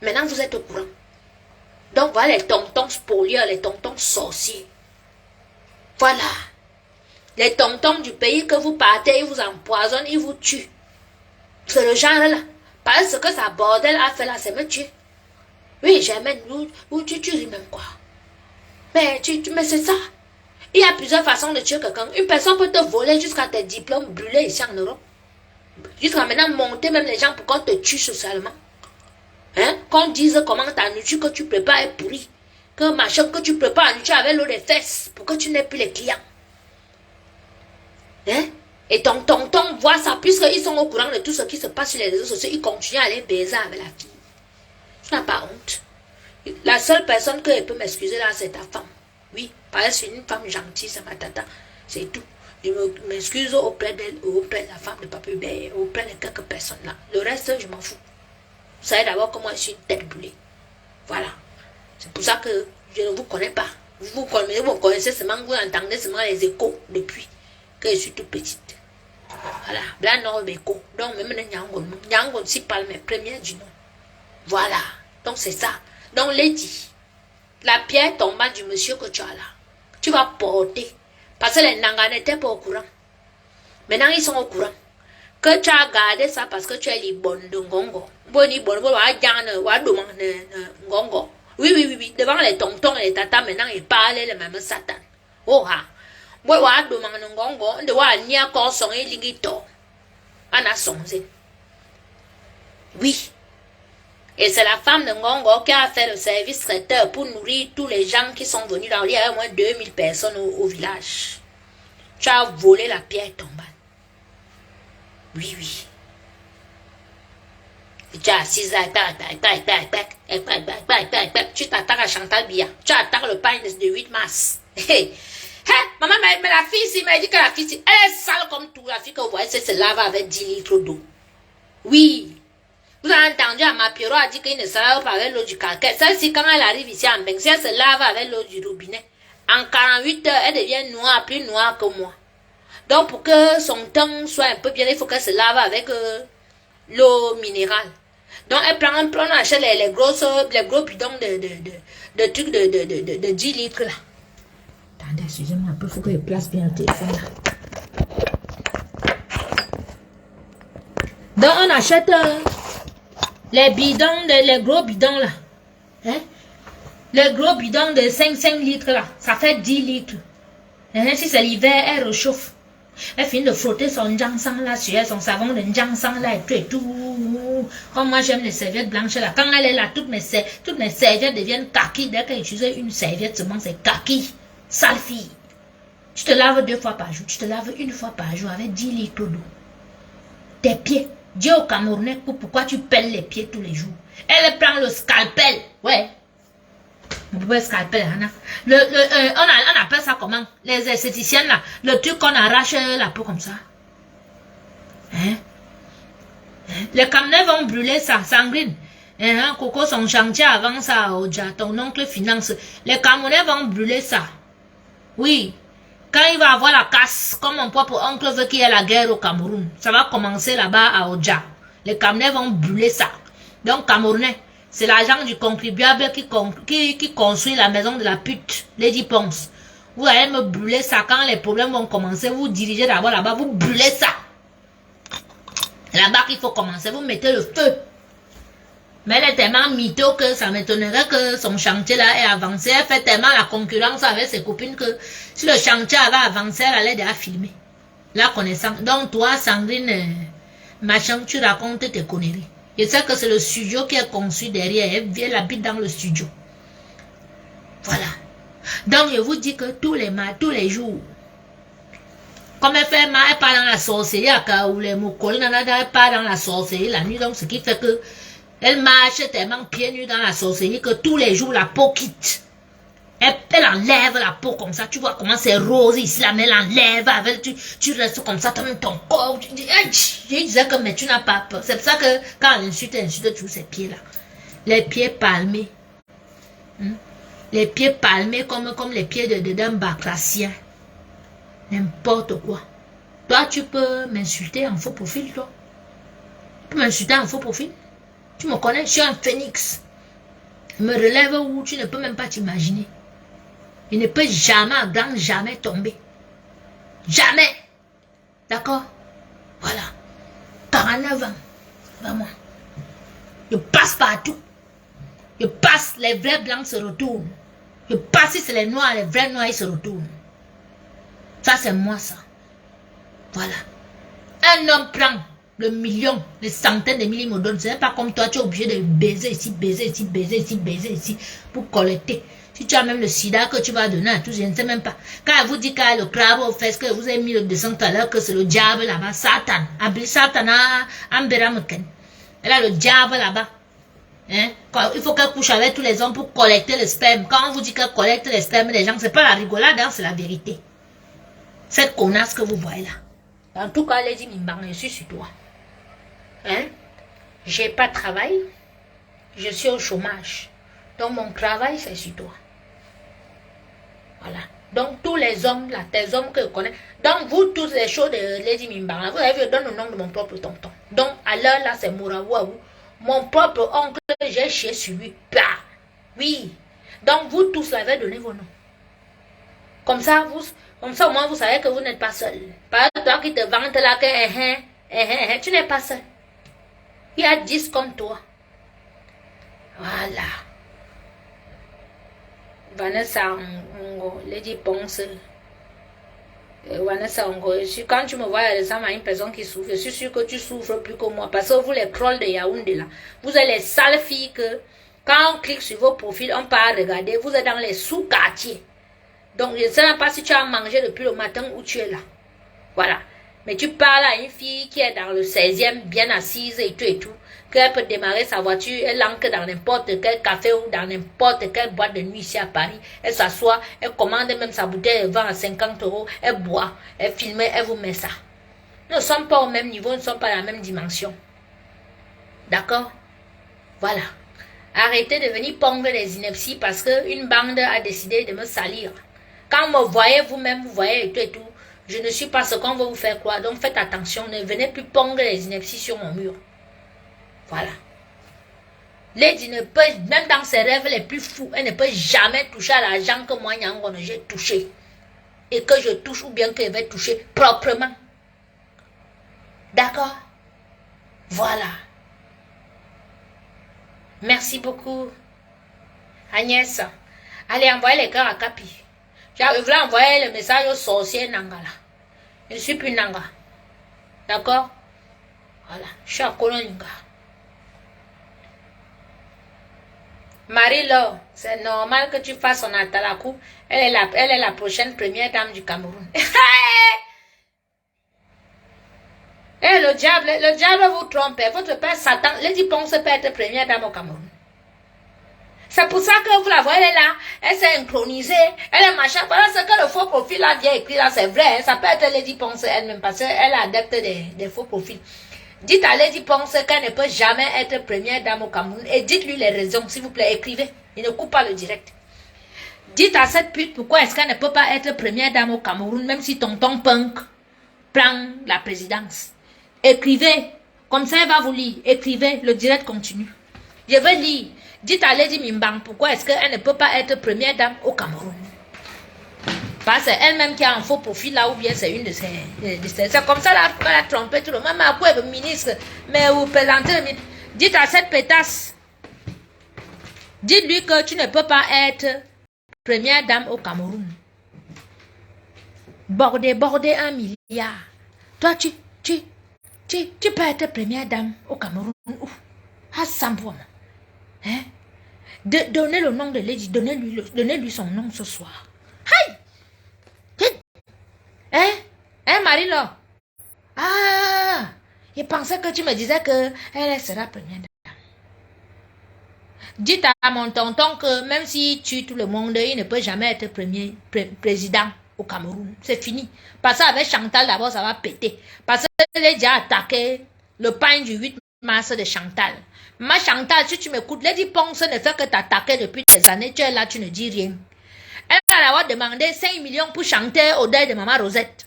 Maintenant, vous êtes au courant. Donc, voilà les tontons spolieurs, les tontons sorciers. Voilà. Les tontons du pays que vous partez, ils vous empoisonnent, ils vous tuent. C'est le genre là. Parce que sa bordel a fait là, c'est me tuer. Oui, j'aime où tu ris même quoi. Mais c'est ça. Il y a plusieurs façons de tuer quelqu'un. Une personne peut te voler jusqu'à tes diplômes brûlés ici en Europe. Jusqu'à maintenant, monter même les gens pour qu'on te tue socialement. Qu'on dise comment ta nourriture que tu prépares est pourrie. Que machin que tu prépares la nourriture avec l'eau des fesses pour que tu n'aies plus les clients. Et ton tonton voit ça, puisqu'ils sont au courant de tout ce qui se passe sur les réseaux sociaux, ils continuent à aller baiser avec la fille. Tu n'as pas honte. La seule personne que peut m'excuser là, c'est ta femme. Oui. Parce que c'est une femme gentille, c'est ma tata. C'est tout. Je m'excuse auprès d'elle, auprès de la femme de Papa Hubert, auprès de quelques personnes là. Le reste, je m'en fous. Vous savez d'abord comment je suis une tête brûlée. Voilà. C'est pour ça que je ne vous connais pas. Vous me connaissez seulement, vous entendez seulement les échos depuis que je suis toute petite. Voilà. Blanc, non, écho. Donc, même le Nyangon, si parle mes premières du nom. Voilà. Donc, c'est ça. Donc, Lady, la pierre tombante du monsieur que tu as là, tu vas porter. Parce que les Nanga n'étaient pas au courant. Maintenant, ils sont au courant. Que tu as gardé ça parce que tu es les bonnes de Ngongo. Oui, oui. Devant les tontons et les tatas, maintenant, ils parlent le même Satan. Oh, ha. Oui, Ngongo. De voir ni encore son et ligito. Ana sonze. Oui. Et c'est la femme de Ngongo qui a fait le service traiteur pour nourrir tous les gens qui sont venus dans l'île. Il y a au moins 2000 personnes au village. Tu as volé la pierre tombante. Oui, oui. Et tu as assis là, tu t'attaques à Chantal Bia. Tu attaques le pain de 8 mars. Maman, mais la fille ici m'a dit que la fille ici, elle est sale comme tout. La fille que vous voyez, c'est se lave avec 10 litres d'eau. Oui. Vous avez entendu à ma Pierrot a dit qu'il ne se lave pas avec l'eau du calcaire. Celle-ci, quand elle arrive ici en Beng, si elle se lave avec l'eau du robinet, en 48 heures, elle devient noire, plus noire que moi. Donc, pour que son teint soit un peu bien, il faut qu'elle se lave avec l'eau minérale. Donc, elle prend, on achète les gros bidons de trucs de 10 litres là. Attendez, excusez-moi un peu, il faut que je place bien le téléphone là. Donc, on achète les bidons, les gros bidons là. Hein? Les gros bidons de 5 litres là. Ça fait 10 litres. Hein? Si c'est l'hiver, elle réchauffe. Elle finit de frotter son jangsang là sur elle, son savon de jangsang là et tout. Comme moi j'aime les serviettes blanches là. Quand elle est là, toutes mes serviettes deviennent kaki. Dès qu'elle utilise une serviette seulement, c'est kaki. Sale fille. Tu te laves 2 fois par jour. Tu te laves 1 fois par jour avec 10 litres d'eau. Tes pieds. Dis au Camerounais pourquoi tu pelles les pieds tous les jours. Elle prend le scalpel. Ouais. On peut scalpel, Anna. On appelle ça comment? Les esthéticiennes là. Le truc qu'on arrache la peau comme ça. Hein? Les Camerounais vont brûler ça, sanguine. Hein? Coco, son chantier avant ça, Oja, ton oncle finance. Les Camerounais vont brûler ça. Oui. Quand il va avoir la casse, comme mon propre oncle veut qu'il y ait la guerre au Cameroun, ça va commencer là-bas à Oja. Les Camerounais vont brûler ça. Donc, Camerounais, c'est l'argent du contribuable qui construit la maison de la pute, Lady Ponce. Vous allez me brûler ça quand les problèmes vont commencer. Vous dirigez d'abord là-bas, vous brûlez ça. Là-bas qu'il faut commencer, vous mettez le feu. Mais elle est tellement mytho que ça m'étonnerait que son chantier là ait avancé. Elle fait tellement la concurrence avec ses copines que si le chantier avait avancé, elle allait déjà filmer. La connaissance. Donc toi, Sandrine, machin, tu racontes tes conneries. Je sais que c'est le studio qui est conçu derrière. Elle habite dans le studio. Voilà. Donc je vous dis que tous les jours, comme elle fait mal, elle part dans la sorcellerie, ou les mots collés, elle part dans la sorcellerie la nuit. Donc ce qui fait que elle marche tellement pieds nus dans la sorcellerie que tous les jours la peau quitte. Elle enlève la peau comme ça. Tu vois comment c'est rose ici, là, mais elle enlève avec, tu restes comme ça, ton corps. Je disais que mais tu n'as pas peur. C'est pour ça que quand elle insulte toujours ses pieds là. Les pieds palmés. Les pieds palmés comme les pieds d'un bakracien. N'importe quoi. Toi, tu peux m'insulter en faux profil, toi. Tu peux m'insulter en faux profil. Tu me connais, je suis un phénix. Je me relève où tu ne peux même pas t'imaginer. Il ne peut jamais, à grand jamais tomber. Jamais. D'accord? Voilà. 49 ans. Vraiment. Je passe partout. Je passe, les vrais blancs se retournent. Je passe, si c'est les noirs, les vrais noirs, ils se retournent. Ça, c'est moi, ça. Voilà. Un homme prend le million, les centaines de milliers me donnent. C'est pas comme toi, tu es obligé de baiser ici, baiser ici, baiser ici, baiser ici, pour collecter. Si tu as même le sida que tu vas donner à tous, je ne sais même pas. Quand elle vous dit qu'il y a le crabe au fait, que vous avez mis le dessin tout à l'heure, que c'est le diable là-bas, Satan. Abli Satan, Ambera Meken. Elle a le diable là-bas. Hein? Il faut qu'elle couche avec tous les hommes pour collecter le sperme. Quand on vous dit qu'elle collecte le sperme des gens, c'est pas la rigolade, hein, c'est la vérité. Cette connasse que vous voyez là. En tout cas, Lady Mimbang, je suis sur toi. Hein? J'ai pas de travail. Je suis au chômage. Donc mon travail, c'est sur toi. Voilà. Donc tous les hommes, là, tes hommes que je connais. Donc vous, tous les shows de Lady Mimbang, vous avez vu, je donne le nom de mon propre tonton. Donc à l'heure là, c'est Mouraouaou. Mon propre oncle, j'ai chié sur lui. Bah, oui. Donc vous tous, là, avez donné vos noms. Comme ça, au moins, vous savez que vous n'êtes pas seul. Pas toi qui te vantes là que tu n'es pas seul. Il y a 10 comme toi. Voilà. Vanessa Ongo, Lady Ponce. Vanessa Ongo, quand tu me vois récemment une personne qui souffre, je suis sûre que tu souffres plus que moi. Parce que vous, les trolls de Yaoundé là, vous êtes les sales filles que, quand on clique sur vos profils, on part regarder, vous êtes dans les sous-quartiers. Donc, je ne sais même pas si tu as mangé depuis le matin où tu es là. Voilà. Mais tu parles à une fille qui est dans le 16e, bien assise et tout, qu'elle peut démarrer sa voiture, elle entre dans n'importe quel café ou dans n'importe quelle boîte de nuit ici à Paris. Elle s'assoit, elle commande même sa bouteille, elle vend à 50 €, elle boit, elle filme, elle vous met ça. Nous ne sommes pas au même niveau, nous ne sommes pas à la même dimension. D'accord? Voilà. Arrêtez de venir pondre les inepties parce qu'une bande a décidé de me salir. Quand vous me voyez vous-même, vous voyez et tout, je ne suis pas ce qu'on va vous faire croire. Donc faites attention, ne venez plus pondre les inepties sur mon mur. Voilà. Lady ne peut, même dans ses rêves les plus fous, elle ne peut jamais toucher à l'argent que moi, Nyangon, j'ai touché. Et que je touche ou bien qu'elle va toucher proprement. D'accord? Voilà. Merci beaucoup. Agnès, allez envoyer les cœurs à Capi. Je voulais envoyer le message au sorcier Nangala. Je ne suis plus Nanga. D'accord? Voilà. Je suis à Koloninga. Marie-Laure, c'est normal que tu fasses son atalakou. Elle est la prochaine première dame du Cameroun. Et le diable vous trompe. Votre père Satan, Lady Ponce peut être première dame au Cameroun. C'est pour ça que vous la voyez, elle est là, elle s'est inchronisée, elle est machin. Voilà ce que le faux profil a bien écrit là, c'est vrai. Hein, ça peut être Lady Ponce elle-même parce qu'elle est adepte des faux profils. Dites à Lady Ponce qu'elle ne peut jamais être première dame au Cameroun et dites-lui les raisons, s'il vous plaît, écrivez. Il ne coupe pas le direct. Dites à cette pute pourquoi est-ce qu'elle ne peut pas être première dame au Cameroun même si tonton Punk prend la présidence. Écrivez, comme ça elle va vous lire. Écrivez, le direct continue. Je vais lire. Dites à Lady Mimbang pourquoi est-ce qu'elle ne peut pas être première dame au Cameroun. Parce que c'est elle-même qui a un faux profil là ou bien c'est une de ses... C'est comme ça là, elle a trompé tout le monde. Mais à quoi le ministre, mais vous présentez le ministre. Dites à cette pétasse, dites-lui que tu ne peux pas être première dame au Cameroun. Border 1 milliard. Toi, tu peux être première dame au Cameroun. Ah, sans problème. Hein? Donnez le nom de Lady, donnez-lui son nom ce soir. Hey! Hein, Marie-Laure? Ah! Je pensais que tu me disais que elle sera première dame. Dites à mon tonton que même s'il tue tout le monde, il ne peut jamais être président au Cameroun. C'est fini. Parce qu'avec Chantal, d'abord, ça va péter. Parce que Lady a attaqué le pain du 8 mars de Chantal. Ma Chantal, si tu m'écoutes, Lady Ponce ne fait que t'attaquer depuis des années. Tu es là, tu ne dis rien. Elle va avoir demandé 5 millions pour chanter au deuil de maman Rosette.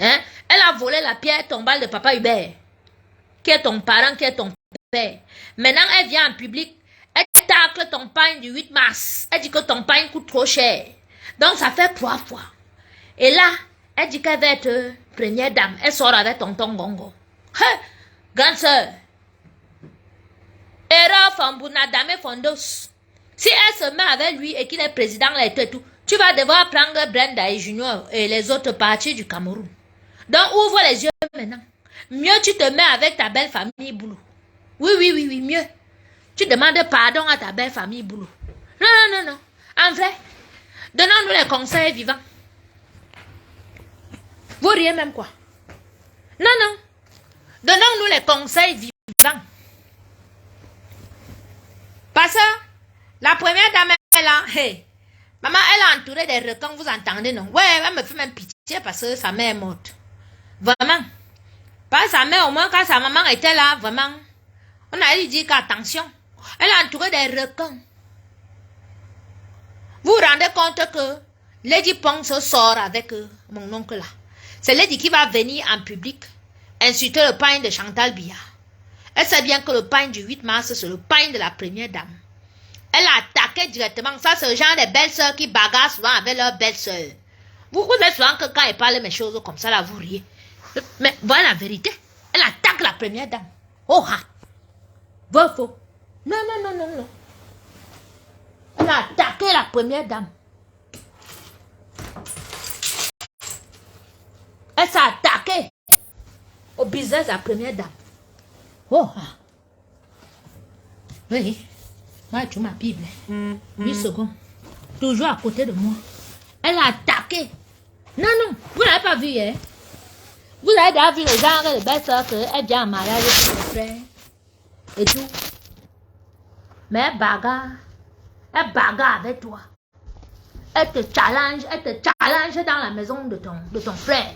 Hein? Elle a volé la pierre tombale de papa Hubert, qui est ton parent, qui est ton père. Maintenant, elle vient en public. Elle tacle ton pain du 8 mars. Elle dit que ton pain coûte trop cher. Donc, ça fait 3 fois. Et là, elle dit qu'elle va être première dame. Elle sort avec tonton Gongo. Hey, grande soeur. Erreur Fambuna Dame Fondos. Si elle se met avec lui et qu'il est président là et tout, tu vas devoir prendre Brenda et Junior et les autres partis du Cameroun. Donc ouvre les yeux maintenant. Mieux tu te mets avec ta belle famille Boulou. Oui, mieux. Tu demandes pardon à ta belle famille Boulou. Non. En vrai, donnons-nous les conseils vivants. Vous riez même quoi? Non. Donnons-nous les conseils vivants. Parce que la première dame est là. Hey, maman, elle a entouré des requins, vous entendez, non? Ouais, elle me fait même pitié parce que sa mère est morte. Vraiment. Pas sa mère, au moins quand sa maman était là, vraiment. On a dit qu'attention, elle a entouré des requins. Vous vous rendez compte que Lady Pong se sort avec mon oncle là. C'est Lady qui va venir en public insulter le pain de Chantal Biya. Elle sait bien que le pain du 8 mars, c'est le pain de la première dame. Elle a attaqué directement. Ça, c'est le genre de belles-sœurs qui bagarrent souvent avec leurs belles-sœurs. Vous êtes souvent que quand elle parle mes choses comme ça, là, vous riez. Mais voilà la vérité. Elle attaque la première dame. Oh ha! Vrai faux? Non, non, non, non, non. Elle a attaqué la première dame. Elle s'est attaquée au business de la première dame. Oh ha! Oui. Moi, tu ma Bible. 8 secondes. Toujours à côté de moi. Elle a attaqué. Non, non. Vous n'avez pas vu, hein? Vous avez déjà vu le genre de belle-sœur qu'elle vient en mariage avec son frère et tout. Mais elle bagarre. Elle bagarre avec toi. Elle te challenge dans la maison de ton frère.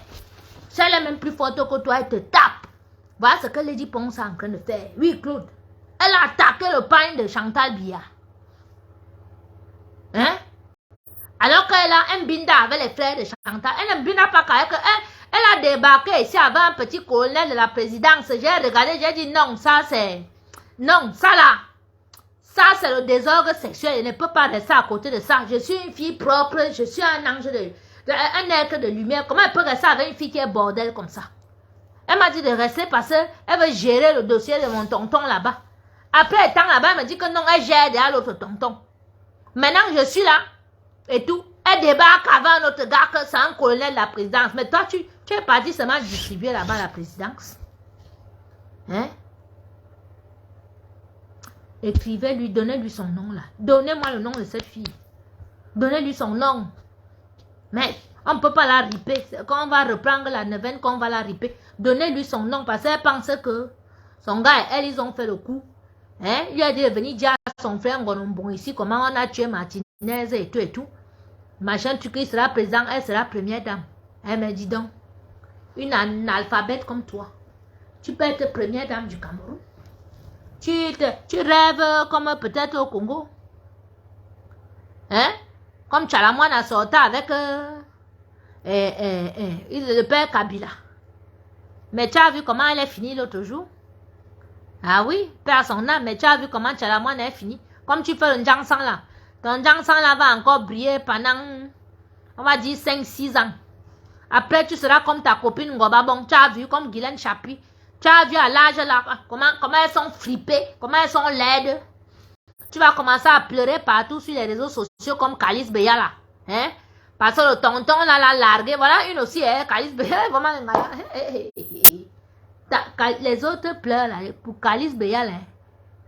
Si elle est même plus forte que toi, elle te tape. Voilà ce que Lady Pong est en train de faire. Oui, Claude. Elle a attaqué le pain de Chantal Biya. Hein? Alors qu'elle a un binda avec les frères de Chantal. Elle ne binda pas qu'avec elle. Elle a débarqué ici avec un petit colonel de la présidence. J'ai regardé, j'ai dit non, ça c'est... Non, ça là. Ça c'est le désordre sexuel. Je ne peux pas rester à côté de ça. Je suis une fille propre. Je suis un ange un être de lumière. Comment elle peut rester avec une fille qui est bordel comme ça? Elle m'a dit de rester parce qu'elle veut gérer le dossier de mon tonton là-bas. Après étant là-bas, elle me dit que non, elle gère derrière l'autre tonton. Maintenant, je suis là et tout. Elle débarque avant un autre gars que c'est un colonel de la présidence. Mais toi, tu es parti seulement distribuer là-bas la présidence. Hein? Écrivez-lui, donnez-lui son nom là. Donnez-moi le nom de cette fille. Donnez-lui son nom. Mais on ne peut pas la riper. Quand on va reprendre la neuvaine, qu'on va la riper. Donnez-lui son nom parce qu'elle pense que son gars et elle, ils ont fait le coup. Hein? Il a dit de venir dire à son frère Ngonombon ici comment on a tué Martinez et tout et tout. Machin, tu qu'il sera président, elle sera première dame. Elle me dit donc, une analphabète comme toi, tu peux être première dame du Cameroun. Tu rêves comme peut-être au Congo. Hein? Comme Tchalamoine a sorti avec le père Kabila. Mais tu as vu comment elle est finie l'autre jour? Ah oui, père son âme, mais tu as vu comment Tchalamoine est fini? Comme tu fais le Njangsang là. Ton Njangsang là va encore briller pendant, on va dire, 5-6 ans. Après, tu seras comme ta copine Ngobabong. Tu as vu comme Guylaine Chapuis. Tu as vu à l'âge là, comment elles sont flippées, comment elles sont laides. Tu vas commencer à pleurer partout sur les réseaux sociaux comme Kalice Beya là. Hein? Parce que le tonton là l'a largué. Voilà une aussi, hein? Kalice Beya, vraiment. Les autres pleurent là, pour Kalice Beya là.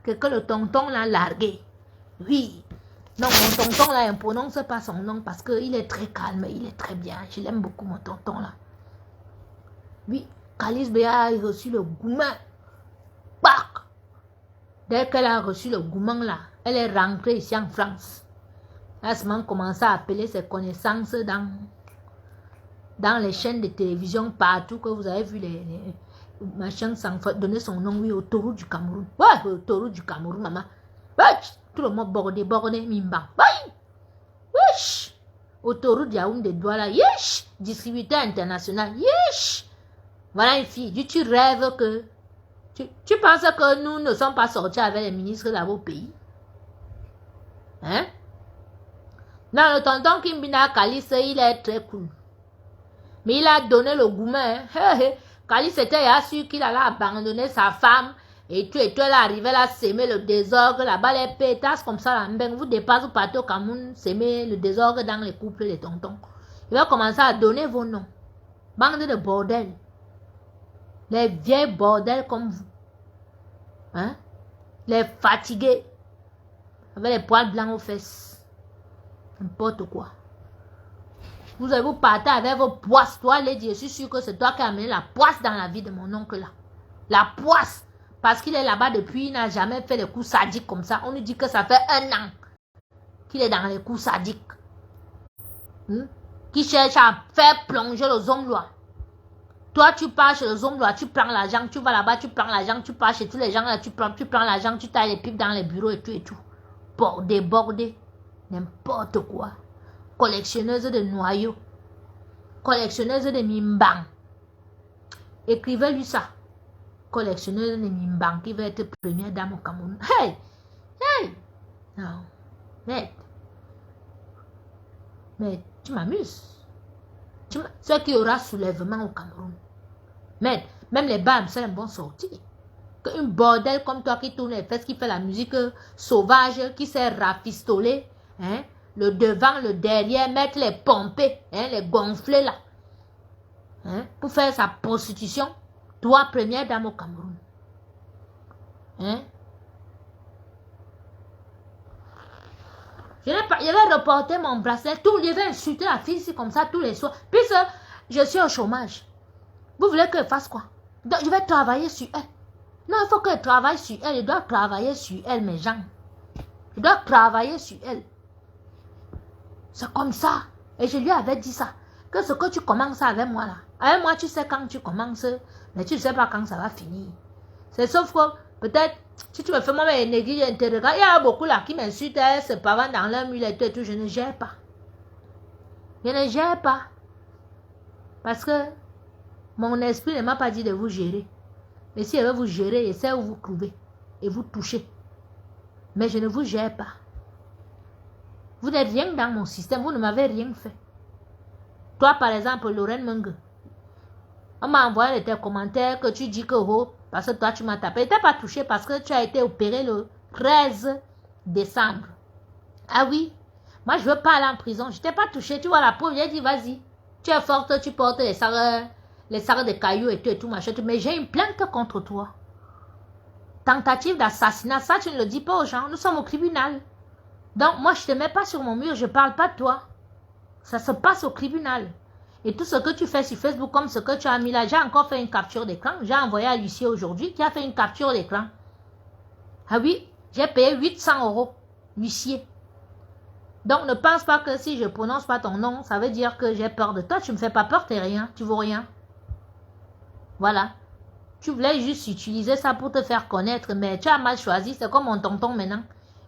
Que le tonton l'a largué. Oui. Non, mon tonton là, ne prononce pas son nom parce qu'il est très calme, il est très bien. Je l'aime beaucoup, mon tonton là. Oui, Kalice Beya a reçu le goumen. Bac! Dès qu'elle a reçu le goumen là, elle est rentrée ici en France. Elle a seulement commencé à appeler ses connaissances dans les chaînes de télévision partout que vous avez vu les machins sans donner son nom, oui, autoroute du Cameroun. Ouais, autoroute du Cameroun, maman. Ouais, tout le monde bordé, mimba. Ouais, wesh. Autoroute Yaoundé Douala, yesh. Distributeur international, yesh. Voilà une fille, tu rêves que... Tu penses que nous ne sommes pas sortis avec les ministres de vos pays? Hein? Non, le tonton Kimbina Kalice, il est très cool. Mais il a donné le goumen. Hein? Kalice était sûr qu'il allait abandonner sa femme. Et tu elle arrivait là, s'aimer le désordre. Là-bas, les pétasses comme ça, là, vous dépassez partout au Cameroun, s'aimer le désordre dans les couples des tontons. Il va commencer à donner vos noms. Bande de bordel. Les vieilles bordels comme vous. Hein? Les fatigués. Avec les poils blancs aux fesses. N'importe quoi. Vous partez avec vos poisses. Toi, Lady, je suis sûr que c'est toi qui as amené la poisse dans la vie de mon oncle là. La poisse. Parce qu'il est là-bas depuis, il n'a jamais fait les coups sadiques comme ça. On nous dit que ça fait 1 an qu'il est dans les coups sadiques. Qui cherche à faire plonger les hommes là. Toi, tu pars chez les hommes là, tu prends l'argent, tu vas là-bas, tu prends l'argent, tu pars chez tous les gens là, tu prends l'argent, tu tailles les pipes dans les bureaux et tout et tout. Bordé, n'importe quoi. Collectionneuse de noyaux, collectionneuse de mimbang. Écrivez-lui ça. Collectionneuse de mimbang qui va être première dame au Cameroun. Hey! Non. Mais tu m'amuses. Ce qui aura soulèvement au Cameroun. Mais même les bams, c'est un bon sorti. Qu'une bordel comme toi qui tourne les fesses, qui fait la musique sauvage, qui s'est rafistolé, hein, le devant, le derrière, mettre les pompées, hein, les gonfler là, hein, pour faire sa prostitution. Toi, première dame au Cameroun. Hein? Je vais reporter mon bracelet, je vais insulter la fille ici comme ça tous les soirs. Puisque je suis au chômage. Vous voulez que je fasse quoi? Donc, je vais travailler sur elle. Non, il faut que je travaille sur elle. Je dois travailler sur elle, mes gens. Je dois travailler sur elle. C'est comme ça. Et je lui avais dit ça. Que ce que tu commences avec moi là. Avec moi, tu sais quand tu commences. Mais tu ne sais pas quand ça va finir. C'est sauf que peut-être, si tu me fais moi mes négliges, il y a beaucoup là qui m'insultent, se pavant dans leur mule et tout, je ne gère pas. Je ne gère pas. Parce que mon esprit ne m'a pas dit de vous gérer. Mais si je veux vous gérer, j'essaie de vous trouver et vous toucher. Mais je ne vous gère pas. Vous n'êtes rien dans mon système, vous ne m'avez rien fait. Toi, par exemple, Lorraine Menge, on m'a envoyé tes commentaires que tu dis que oh, parce que toi, tu m'as tapé. Tu n'es pas touché parce que tu as été opéré le 13 décembre. Ah oui, moi, je ne veux pas aller en prison. Je ne t'ai pas touché. Tu vois la peau, j'ai dit, vas-y. Tu es forte, tu portes les sacs de cailloux et tout, machin. Mais j'ai une plainte contre toi. Tentative d'assassinat, ça, tu ne le dis pas aux gens. Nous sommes au tribunal. Donc, moi, je ne te mets pas sur mon mur, je ne parle pas de toi. Ça se passe au tribunal. Et tout ce que tu fais sur Facebook, comme ce que tu as mis là, j'ai encore fait une capture d'écran. J'ai envoyé à Lucie aujourd'hui qui a fait une capture d'écran. Ah oui, j'ai payé 800 €, Lucie. Donc, ne pense pas que si je ne prononce pas ton nom, ça veut dire que j'ai peur de toi. Tu ne me fais pas peur, tu n'es rien, tu vaux rien. Voilà. Tu voulais juste utiliser ça pour te faire connaître, mais tu as mal choisi. C'est comme mon tonton maintenant.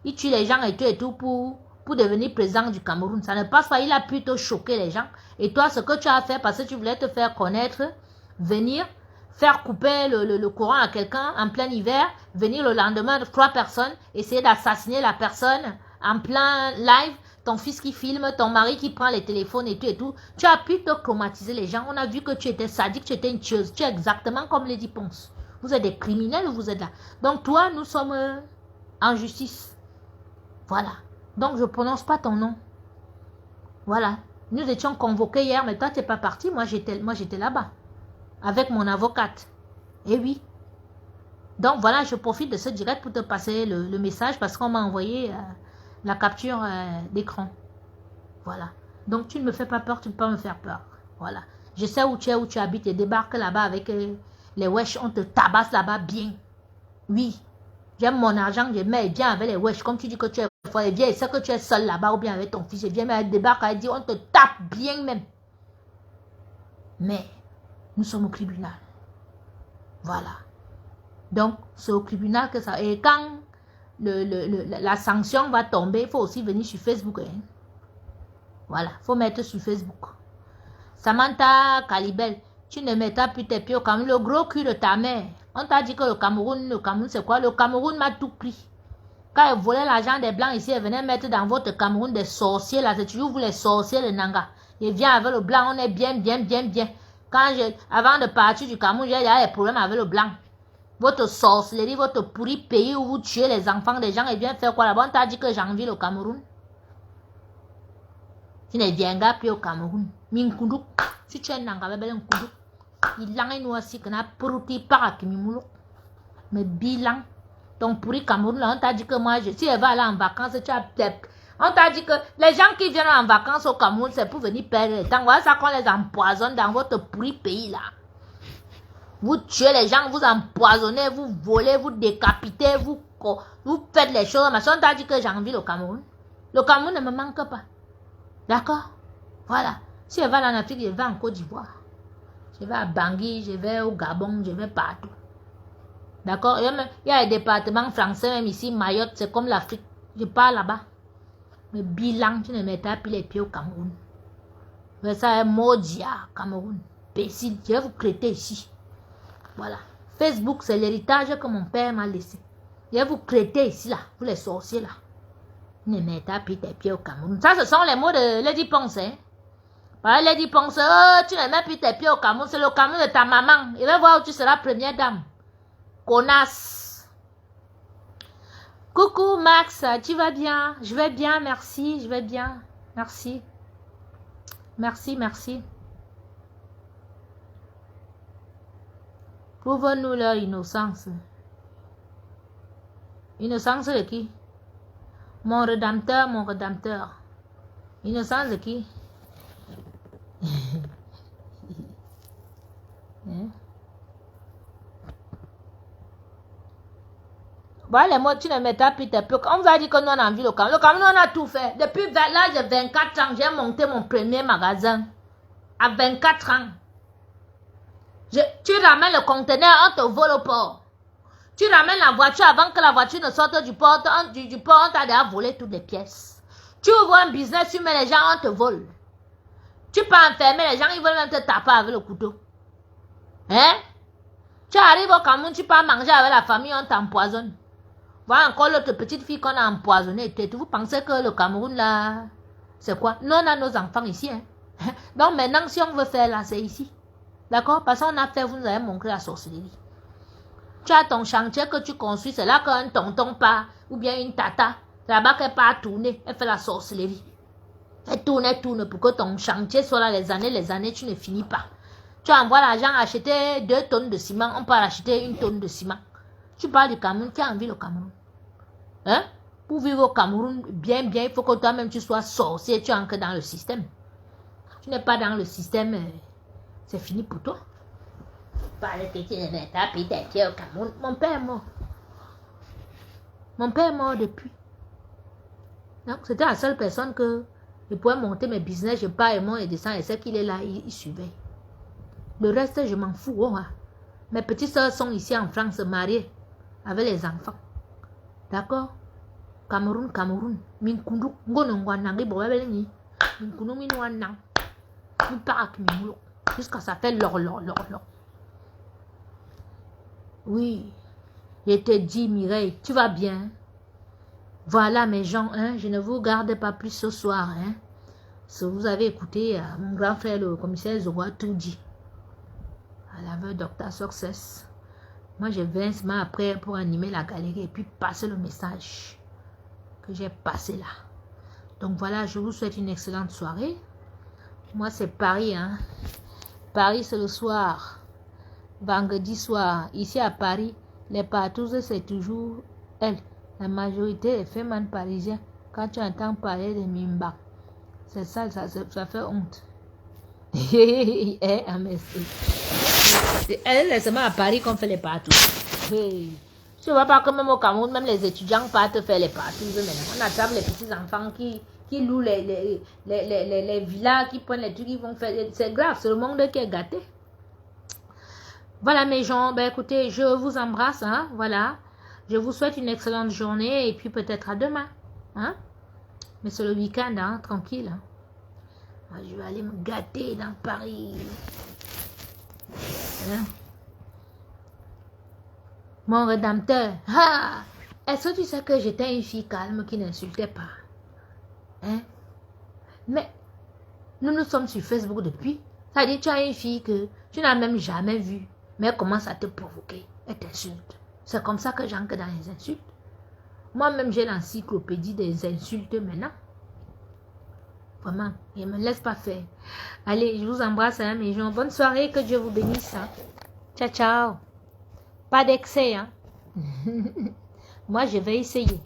Il tue les gens et tout pour devenir président du Cameroun. Ça ne passe pas. Il a plutôt choqué les gens. Et toi, ce que tu as fait, parce que tu voulais te faire connaître, venir, faire couper le courant à quelqu'un en plein hiver, venir le lendemain, 3 personnes, essayer d'assassiner la personne en plein live, ton fils qui filme, ton mari qui prend les téléphones et tout et tout. Tu as plutôt traumatiser les gens. On a vu que tu étais sadique, tu étais une tueuse. Tu es exactement comme Lady Ponce. Vous êtes des criminels, vous êtes là. Donc toi, nous sommes en justice. Voilà. Donc je ne prononce pas ton nom. Voilà. Nous étions convoqués hier, mais toi, tu n'es pas parti. Moi, j'étais là-bas. Avec mon avocate. Eh oui. Donc, voilà, je profite de ce direct pour te passer le message parce qu'on m'a envoyé la capture d'écran. Voilà. Donc, tu ne me fais pas peur, tu ne peux pas me faire peur. Voilà. Je sais où tu habites et débarque là-bas avec les wesh. On te tabasse là-bas bien. Oui. J'aime mon argent, je mets bien avec les wesh. Comme tu dis que tu es fort, et bien, c'est que tu es seul là-bas ou bien avec ton fils. Et bien, mais elle débarque, elle dit, on te tape bien même. Mais, nous sommes au tribunal. Voilà. Donc, c'est au tribunal que ça... Et quand la sanction va tomber, il faut aussi venir sur Facebook. Hein. Voilà, il faut mettre sur Facebook. Samantha Kalibel, tu ne mettras plus tes pieds au Cameroun. Le gros cul de ta mère. On t'a dit que le Cameroun c'est quoi? Le Cameroun m'a tout pris. Quand ils volaient l'argent des Blancs ici, ils venaient mettre dans votre Cameroun des sorciers. Là, c'est toujours vous les sorciers de Nanga. Ils viennent avec le Blanc, on est bien. Avant de partir du Cameroun, j'ai des problèmes avec le Blanc. Votre sorcellerie, votre pourri pays où vous tuez les enfants des gens, ils viennent faire quoi là-bas? On t'a dit que j'envie le Cameroun. Tu ne viendras plus au Cameroun. Minkoudou, si tu es Nanga, bébé, Nkoudou. Il a une aussi que n'a prouti par Akimimoulou. Mais bilan. Ton pourri Cameroun, là, on t'a dit que moi, si elle va aller en vacances, tu as peut-être. On t'a dit que les gens qui viennent en vacances au Cameroun, c'est pour venir perdre le temps. Voilà ça qu'on les empoisonne dans votre pourri pays, là. Vous tuez les gens, vous empoisonnez, vous volez, vous décapitez, vous faites les choses. Mais on t'a dit que j'envie le Cameroun. Le Cameroun ne me manque pas. D'accord? Voilà. Si je vais en Afrique, je vais en Côte d'Ivoire. Je vais à Bangui, je vais au Gabon, je vais partout. D'accord? Il y a des départements français, même ici, Mayotte, c'est comme l'Afrique. Je pars là-bas. Mais bilan, tu ne mets pas les pieds au Cameroun. Ça est Modia, Cameroun. Bécile, je vais vous crêter ici. Voilà. Facebook, c'est l'héritage que mon père m'a laissé. Je vais vous crêter ici, là. Vous les sorciers, là. Ne mets pas tes pieds au Cameroun. Ça, ce sont les mots de Lady Ponce. Hein? Lady Ponce, oh, tu ne mets plus tes pieds au Cameroun. C'est le Cameroun de ta maman. Il va voir où tu seras première dame. Connasse. Coucou Max, tu vas bien? Je vais bien, merci. Je vais bien. Merci. Merci, merci. Prouve-nous leur innocence. Innocence de qui? Mon rédempteur, mon rédempteur. Innocence de qui? Hein? Voilà, moi, tu ne mets pas plus tes pieds. On vous a dit que nous, on a envie le Cameroun. Le Cameroun, on a tout fait. Depuis l'âge de 24 ans, j'ai monté mon premier magasin. À 24 ans. Tu ramènes le conteneur, on te vole au port. Tu ramènes la voiture avant que la voiture ne sorte du port. Du port, on t'a déjà volé toutes les pièces. Tu ouvres un business, tu mets les gens, on te vole. Tu peux enfermer les gens, ils veulent même te taper avec le couteau. Hein? Tu arrives au Cameroun, tu peux manger avec la famille, on t'empoisonne. Voilà encore l'autre petite fille qu'on a empoisonnée. Vous pensez que le Cameroun, là, c'est quoi? Nous, on a nos enfants ici. Hein? Donc maintenant, si on veut faire là, c'est ici. D'accord? Parce qu'on a fait, vous nous avez montré la sorcellerie. Tu as ton chantier que tu construis, c'est là qu'un tonton part, ou bien une tata. C'est là-bas qu'elle part tourner, elle fait la sorcellerie. Elle tourne pour que ton chantier soit là les années, tu ne finis pas. Tu envoies l'argent acheter 2 tonnes de ciment, on peut acheter 1 tonne de ciment. Tu parles du Cameroun, tu as envie le Cameroun. Hein? Pour vivre au Cameroun, bien, il faut que toi-même tu sois sorcier, tu entres dans le système. Tu n'es pas dans le système, c'est fini pour toi. Parle que tu ne mets pas tes pieds au Cameroun. Mon père est mort. Mon père est mort depuis. Donc, c'était la seule personne que je pouvais monter mes business, je pars et monte et descends, et c'est qu'il est là, il surveille. Le reste, je m'en fous. Oh, hein. Mes petites soeurs sont ici en France, mariées, avec les enfants. D'accord? Cameroun. Minkundu, ngonongwanangi, bobabelengi. Minkundu, minwanang. Miparak, mimoulo. Jusqu'à ça fait lor. Oui. Je te dis, Mireille, tu vas bien? Voilà, mes gens, hein, je ne vous garde pas plus ce soir. Hein. Si vous avez écouté, mon grand frère, le commissaire Zoua, tout dit. À l'aveu Dr. Success. Moi, je viens seulement après pour animer la galerie et puis passer le message que j'ai passé là. Donc voilà, je vous souhaite une excellente soirée. Moi, c'est Paris. Hein. Paris, c'est le soir. Vendredi soir. Ici à Paris, les partous, c'est toujours elle. La majorité est femmes parisiens. Quand tu entends parler de Mimba, c'est ça, ça fait honte. Elle est seulement à Paris qu'on fait les partous. Tu ne vois pas que même au Cameroun, même les étudiants partent faire les partous. On attrape les petits enfants qui louent les villas, qui prennent les trucs, qui vont faire. C'est grave, c'est le monde qui est gâté. Voilà mes gens, ben écoutez, je vous embrasse, hein, voilà. Je vous souhaite une excellente journée et puis peut-être à demain, hein. Mais c'est le week-end, hein, tranquille. Hein. Moi, je vais aller me gâter dans Paris. Hein? Mon rédempteur. Ah! Est-ce que tu sais que j'étais une fille calme qui n'insultait pas? Hein? Mais nous sommes sur Facebook depuis. Ça dit tu as une fille que tu n'as même jamais vue. Mais elle commence à te provoquer. Elle t'insulte. C'est comme ça que j'entre dans les insultes. Moi-même, j'ai l'encyclopédie des insultes maintenant. Vraiment, je ne me laisse pas faire. Allez, je vous embrasse, hein, mes gens. Bonne soirée, que Dieu vous bénisse. Hein. Ciao, ciao. Pas d'excès, hein. Moi, je vais essayer.